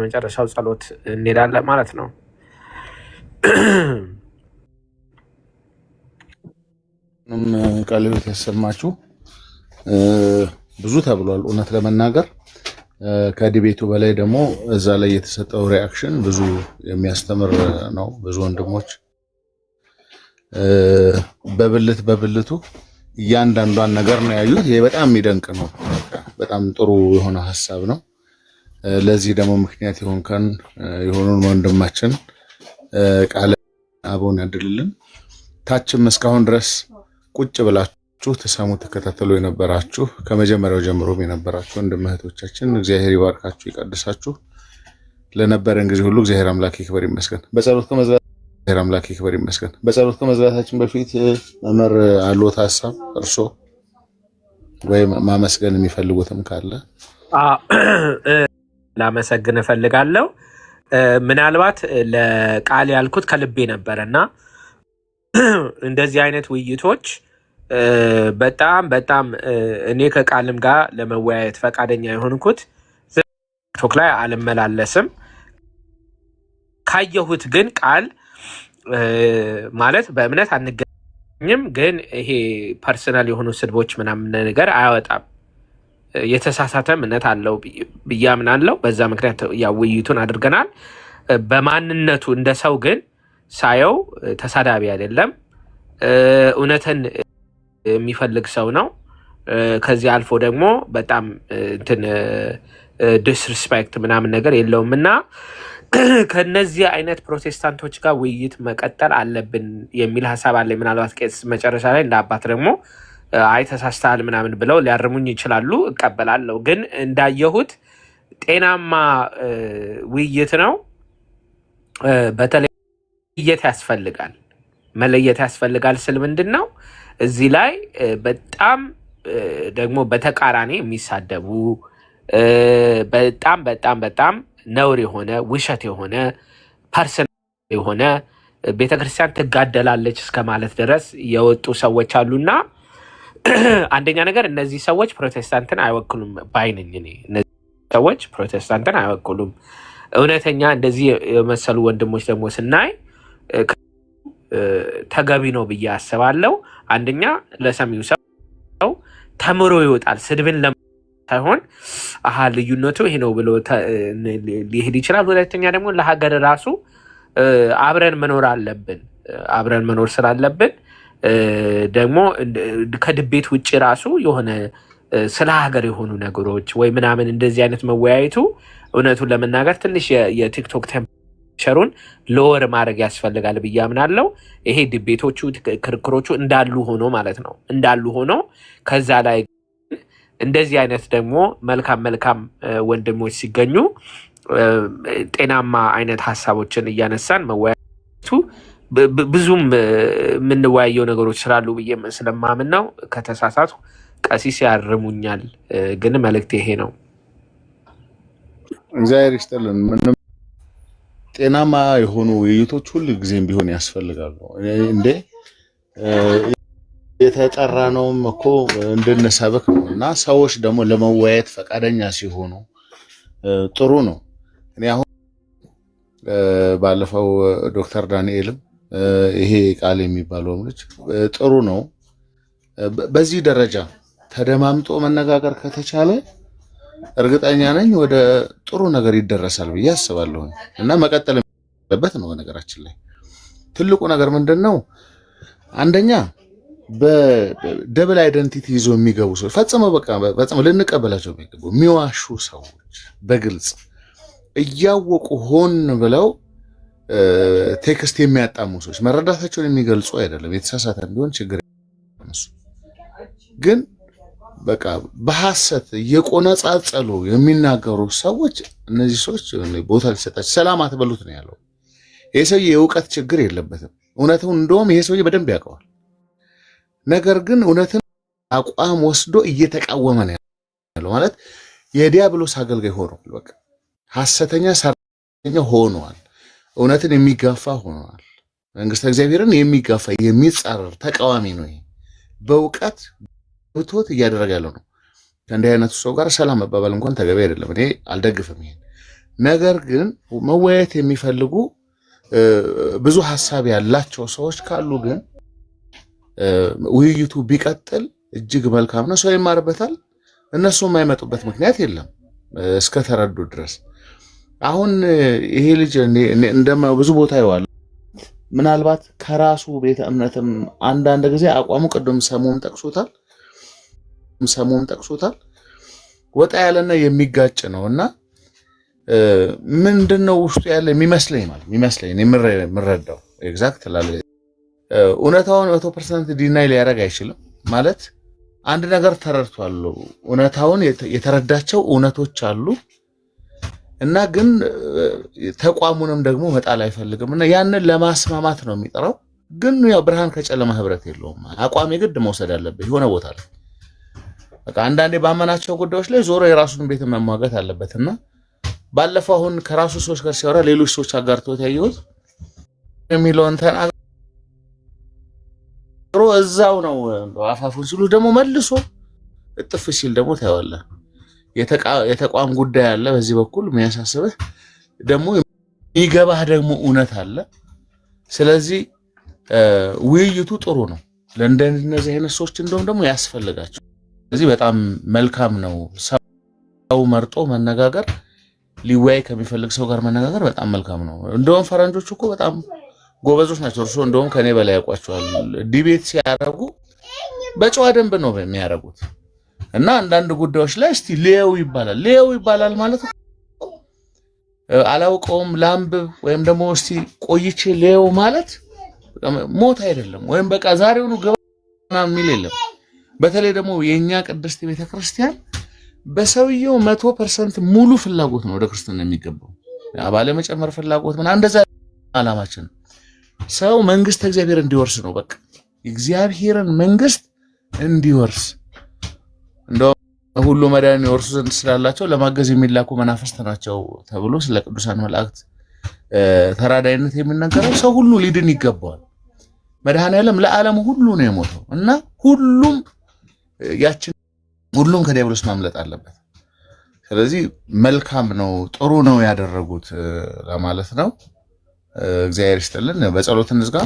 መጨረሻው ጸሎት እንሄዳለን ማለት ነው። ቃለ ሕይወት ያሰማችሁ ብዙ ተብሏል። እውነት ለመናገር ከዲቤቱ በላይ ደግሞ እዛ ላይ የተሰጠው ሪአክሽን ብዙ የሚያስተምር ነው። ብዙ ወንድሞች በብልቱ እያንዳንዷን ነገር ነው ያዩት። ይሄ በጣም የሚደንቅ ነው። በጣም ጥሩ የሆነ ሀሳብ ነው። ለዚህ ደግሞ ምክንያት የሆኑን ወንድማችን ቃለ አቦን ያድልልን። ታችም እስካሁን ድረስ ቁጭ ብላችሁ ተሰሙ ተከታተሉ የነበራችሁ ከመጀመሪያው ጀምሮም የነበራችሁ ወንድም እህቶቻችን እግዚአብሔር ይባርካችሁ ይቀድሳችሁ። ለነበረን ጊዜ ሁሉ እግዚአብሔር አምላክ ይክበር ይመስገን። በጸሎት ከመዝጋታችን በፊት መምህር አሎት ሀሳብ እርሶ ወይም ማመስገን የሚፈልጉትም ካለ ላመሰግን እፈልጋለሁ። ምናልባት ለቃል ያልኩት ከልቤ ነበረና እንደዚህ አይነት ውይይቶች በጣም እኔ ከቃልም ጋር ለመወያየት ፈቃደኛ የሆንኩት ቲክቶክ ላይ አልመላለስም። ካየሁት ግን ቃል ማለት በእምነት አንገኝም፣ ግን ይሄ ፐርሰናል የሆኑ ስድቦች ምናምን ነገር አያወጣም። የተሳሳተ እምነት አለው ብዬ አምናለሁ። በዛ ምክንያት ያው ውይይቱን አድርገናል። በማንነቱ እንደ ሰው ግን ሳየው ተሳዳቢ አይደለም፣ እውነትን የሚፈልግ ሰው ነው። ከዚህ አልፎ ደግሞ በጣም እንትን ዲስሪስፔክት ምናምን ነገር የለውም እና ከነዚህ አይነት ፕሮቴስታንቶች ጋር ውይይት መቀጠል አለብን የሚል ሀሳብ አለ። ምናልባት ቄስ መጨረሻ ላይ እንደ አባት ደግሞ አይ ተሳስተሃል ምናምን ብለው ሊያርሙኝ ይችላሉ፣ እቀበላለሁ። ግን እንዳየሁት ጤናማ ውይይት ነው። በተለይ መለየት ያስፈልጋል ስል ምንድን ነው እዚህ ላይ በጣም ደግሞ በተቃራኒ የሚሳደቡ በጣም ነውር የሆነ ውሸት የሆነ ፐርሰናል የሆነ ቤተክርስቲያን ትጋደላለች እስከ ማለት ድረስ የወጡ ሰዎች አሉና አንደኛ ነገር እነዚህ ሰዎች ፕሮቴስታንትን አይወክሉም ባይነኝ። እነዚህ ሰዎች ፕሮቴስታንትን አይወክሉም። እውነተኛ እንደዚህ የመሰሉ ወንድሞች ደግሞ ስናይ ተገቢ ነው ብዬ አስባለሁ። አንደኛ ለሰሚው ሰው ተምሮ ይወጣል። ስድብን ሳይሆን ልዩነቱ ይሄ ነው ብሎ ሊሄድ ይችላል። ሁለተኛ ደግሞ ለሀገር ራሱ አብረን መኖር አለብን። አብረን መኖር ስላለብን ደግሞ ከድቤት ውጭ ራሱ የሆነ ስለ ሀገር የሆኑ ነገሮች ወይ ምናምን እንደዚህ አይነት መወያየቱ እውነቱን ለመናገር ትንሽ የቲክቶክ ቴምፕሬቸሩን ሎወር ማድረግ ያስፈልጋል ብዬ አምናለሁ። ይሄ ድቤቶቹ ክርክሮቹ እንዳሉ ሆኖ ማለት ነው እንዳሉ ሆኖ ከዛ ላይ እንደዚህ አይነት ደግሞ መልካም ወንድሞች ሲገኙ ጤናማ አይነት ሀሳቦችን እያነሳን መወያየቱ ብዙም የምንወያየው ነገሮች ስላሉ ብዬ ስለማምን ነው። ከተሳሳቱ ቀሲስ ያርሙኛል፣ ግን መልእክት ይሄ ነው። እግዚአብሔር ይስጥልን። ምንም ጤናማ የሆኑ ውይይቶች ሁሉ ጊዜም ቢሆን ያስፈልጋሉ። እንዴ የተጠራ ነውም እኮ እንድንሰብክ ነው እና ሰዎች ደግሞ ለመወያየት ፈቃደኛ ሲሆኑ ጥሩ ነው። እኔ አሁን ባለፈው ዶክተር ዳንኤልም ይሄ ቃል የሚባለው ልጅ ጥሩ ነው። በዚህ ደረጃ ተደማምጦ መነጋገር ከተቻለ እርግጠኛ ነኝ ወደ ጥሩ ነገር ይደረሳል ብዬ አስባለሁ እና መቀጠል ያለበት ነው። ነገራችን ላይ ትልቁ ነገር ምንድነው? አንደኛ በደብል አይደንቲቲ ይዞ የሚገቡ ሰዎች ፈጽመው ልንቀበላቸው የሚገቡ የሚዋሹ ሰዎች በግልጽ እያወቁ ሆን ብለው ቴክስት የሚያጣሙ ሰዎች መረዳታቸውን የሚገልጹ አይደለም። የተሳሳተ ቢሆን ችግር የለም። ግን በቃ በሐሰት እየቆነጻጸሉ የሚናገሩ ሰዎች እነዚህ ሰዎች ቦታ ሊሰጣቸው ሰላም አትበሉት ነው ያለው። ይሄ ሰውዬ የእውቀት ችግር የለበትም። እውነቱን እንደውም ይሄ ሰውዬ በደንብ ያውቀዋል። ነገር ግን እውነትን አቋም ወስዶ እየተቃወመ ነው ያለው። ማለት የዲያብሎስ አገልጋይ ሆኗል። በቃ ሐሰተኛ ሰራተኛ ሆኗል። እውነትን የሚጋፋ ሆኗል። መንግስተ እግዚአብሔርን የሚጋፋ የሚጻረር ተቃዋሚ ነው። ይሄ በእውቀት ብቶት እያደረገ ያለው ነው። ከእንዲህ አይነቱ ሰው ጋር ሰላም መባባል እንኳን ተገቢ አይደለም። እኔ አልደግፍም ይሄን። ነገር ግን መወያየት የሚፈልጉ ብዙ ሐሳብ ያላቸው ሰዎች ካሉ ግን ውይይቱ ቢቀጥል እጅግ መልካም ነው። ሰው ይማርበታል። እነሱ የማይመጡበት ምክንያት የለም እስከተረዱ ድረስ። አሁን ይሄ ልጅ ብዙ ቦታ ይዋል ምናልባት ከራሱ ቤተ እምነትም አንዳንድ ጊዜ አቋሙ ቅድም ሰሞኑን ጠቅሶታል ወጣ ያለና የሚጋጭ ነውና ምንድነው ውስጡ ያለ የሚመስለኝ የምረዳው ኤግዛክት ላለ እውነታውን 100% ዲናይ ሊያደርግ አይችልም። ማለት አንድ ነገር ተረድቷል። እውነታውን የተረዳቸው እውነቶች አሉ እና ግን ተቋሙንም ደግሞ መጣል አይፈልግም እና ያንን ለማስማማት ነው የሚጠራው። ግን ያው ብርሃን ከጨለማ ህብረት የለውም። አቋም የግድ መውሰድ አለበት የሆነ ቦታ ላይ። በቃ አንዳንዴ ባመናቸው ጉዳዮች ላይ ዞሮ የራሱን ቤት መሟገት አለበትና ባለፈው አሁን ከራሱ ሰዎች ጋር ሲያወራ ሌሎች ሰዎች አጋርተውት ያየሁት የሚለውን ተናግሮ እዛው ነው አፋፉን ሲሉ ደግሞ መልሶ እጥፍ ሲል ደግሞ ታያለህ። የተቋም ጉዳይ አለ በዚህ በኩል የሚያሳስብህ ደግሞ ይገባህ ደግሞ እውነት አለ። ስለዚህ ውይይቱ ጥሩ ነው። ለእንደነዚህ አይነት ሰዎች እንደውም ደግሞ ያስፈልጋቸው። ስለዚህ በጣም መልካም ነው። ሰው መርጦ መነጋገር፣ ሊወያይ ከሚፈልግ ሰው ጋር መነጋገር በጣም መልካም ነው። እንደውም ፈረንጆቹ እኮ በጣም ጎበዞች ናቸው። እርሶ እንደውም ከኔ በላይ ያውቋቸዋል። ዲቤት ሲያደርጉ በጨዋ ደንብ ነው የሚያደርጉት እና አንዳንድ ጉዳዮች ላይ እስቲ ሌው ይባላል ማለት አላውቀውም ላንብብ ወይም ደግሞ እስቲ ቆይቼ ሌው ማለት ሞት አይደለም። ወይም በቃ ዛሬውኑ ገባና የሚል የለም። በተለይ ደግሞ የኛ ቅድስት ቤተክርስቲያን በሰውየው 100% ሙሉ ፍላጎት ነው ወደ ክርስትና የሚገባው። አባለ መጨመር ፍላጎት ምን እንደዛ አላማችን ሰው መንግስት እግዚአብሔር እንዲወርስ ነው። በቃ እግዚአብሔርን መንግስት እንዲወርስ እንደው ሁሉ መዳን ይወርሱ ዘንድ ስላላቸው ለማገዝ የሚላኩ መናፍስት ናቸው ተብሎ ስለ ቅዱሳን መላእክት ተራዳይነት የሚነገረው ሰው ሁሉ ሊድን ይገባዋል። መድኃኔዓለም ለዓለም ሁሉ ነው የሞተው እና ሁሉም ከዲያብሎስ ማምለጥ አለበት። ስለዚህ መልካም ነው፣ ጥሩ ነው ያደረጉት ለማለት ነው። እግዚአብሔር ይስጥልን። በጸሎት እንዝጋ።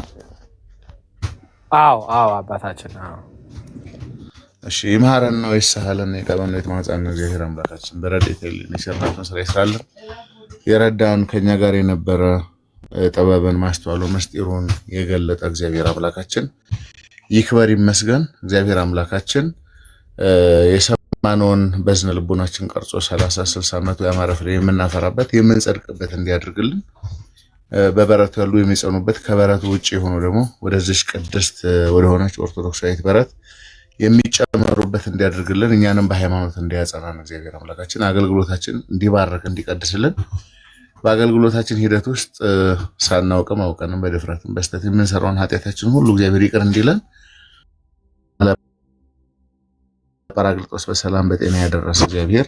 አዎ አባታችን። እሺ ይማረን ነው ይሳሃለን የቀበነ የተማጸነ እግዚአብሔር አምላካችን በረድኤት የሰራውን ስራ ይስራልን። የረዳን ከኛ ጋር የነበረ ጥበብን ማስተዋሉን ምስጢሩን የገለጠ እግዚአብሔር አምላካችን ይክበር ይመስገን። እግዚአብሔር አምላካችን የሰማነውን በዝነ ልቦናችን ቀርጾ 30 60 መቶ ያማረ ፍሬ የምናፈራበት የምንጸድቅበት እንዲያደርግልን በበረቱ ያሉ የሚጸኑበት ከበረቱ ውጪ የሆኑ ደግሞ ወደዚህ ቅድስት ወደ ሆነች ኦርቶዶክሳዊት በረት የሚጨመሩበት እንዲያደርግልን እኛንም በሃይማኖት እንዲያጸናን እግዚአብሔር አምላካችን አገልግሎታችን እንዲባርክ እንዲቀድስልን በአገልግሎታችን ሂደት ውስጥ ሳናውቅም አውቀንም በድፍረትም በስተት የምንሰራውን ኃጢአታችን ሁሉ እግዚአብሔር ይቅር እንዲለን ጳራቅሊጦስ በሰላም በጤና ያደረሰ እግዚአብሔር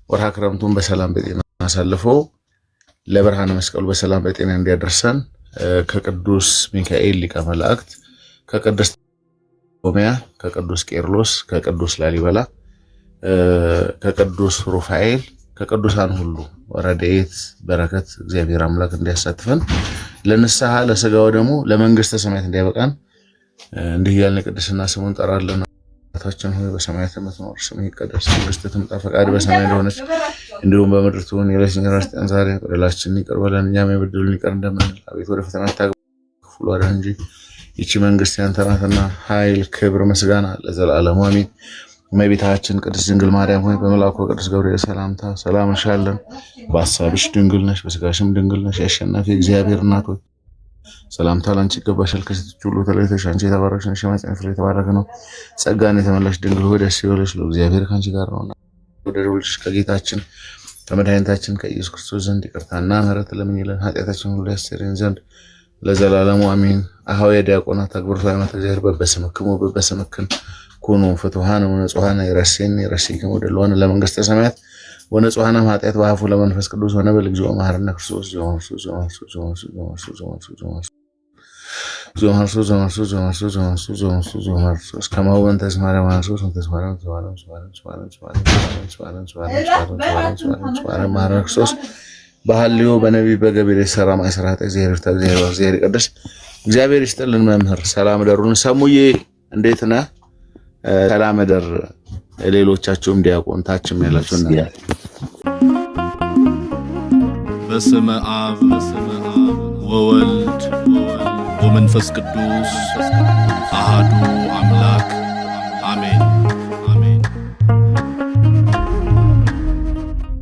ወርሃ ክረምቱን በሰላም በጤና አሳልፎ ለብርሃነ መስቀሉ በሰላም በጤና እንዲያደርሰን ከቅዱስ ሚካኤል ሊቀ መላእክት ከቅድስት ሶፊያ ከቅዱስ ቄርሎስ ከቅዱስ ላሊበላ ከቅዱስ ሩፋኤል ከቅዱሳን ሁሉ ረድኤት በረከት እግዚአብሔር አምላክ እንዲያሳትፈን ለንስሐ ለሥጋው ደግሞ ለመንግስተ ሰማያት እንዲያበቃን እንዲህ ያልን ቅድስና ስሙን እንጠራለን። አባታችን ሆይ በሰማያት የምትኖር ስምህ ይቀደስ፣ መንግስትህ ትምጣ፣ ፈቃድህ በሰማይ እንደሆነች እንዲሁም በምድር ትሁን። የዕለት እንጀራችንን ስጠን ዛሬ፣ በደላችንን ይቅር በለን እኛም የበደሉንን ይቅር እንደምንል፣ አቤቱ ወደ ፈተና አታግባን ከክፉ አድነን እንጂ ይህች መንግስት ያንተ ናትና ኃይል፣ ክብር፣ ምስጋና ለዘላለሙ አሜን። እመቤታችን ቅድስት ድንግል ማርያም ሆይ በመልአኩ ቅዱስ ገብርኤል ሰላምታ ሰላም እንልሻለን። በሐሳብሽ ድንግል ነሽ፣ በሥጋሽም ድንግል ነሽ። የአሸናፊ እግዚአብሔር እናት ሆይ ሰላምታ ላንቺ ይገባሻል። ከሴቶች ሁሉ ተለይተሽ አንቺ የተባረክሽ ነሽ፣ የማኅፀንሽ ፍሬ የተባረከ ነው። ጸጋን የተመላሽ ድንግል ሆይ ደስ ይበልሽ፣ እግዚአብሔር ከአንቺ ጋር ነውና ወደ ልጅሽ ከጌታችን ከመድኃኒታችን ከኢየሱስ ክርስቶስ ዘንድ ይቅርታና ምሕረት ለምኝልን ኃጢአታችንን ሁሉ ያስተሰርይልን ዘንድ ለዘላለሙ አሜን። አኀው የዲያቆናት አግብርቱ ሃይማኖት እግዚአብሔር በበስምክሙ በበስምክን ኩኑ ፍቱሐነ ወንጹሐነ ይረሴክሙ ወደልዋነ ለመንግሥተ ሰማያት ወንጹሐነ ኃጢአት በአፉ ለመንፈስ ቅዱስ ወነበል እግዚኦ መሐረነ ክርስቶስ ከማወን ተስማረ ማንሶስ ተስማረ ክርስቶስ ባህልዮ በነቢይ በገቢር የሰራ ማይሰራት እግዚአብሔር ይቀድስ። እግዚአብሔር ይስጥልን። መምህር ሰላም ደሩን ሰሙዬ እንዴት ነህ? ሰላም ደር ሌሎቻችሁም ዲያቆን ታችም ያላችሁና በስመ አብ ወወልድ ወመንፈስ ቅዱስ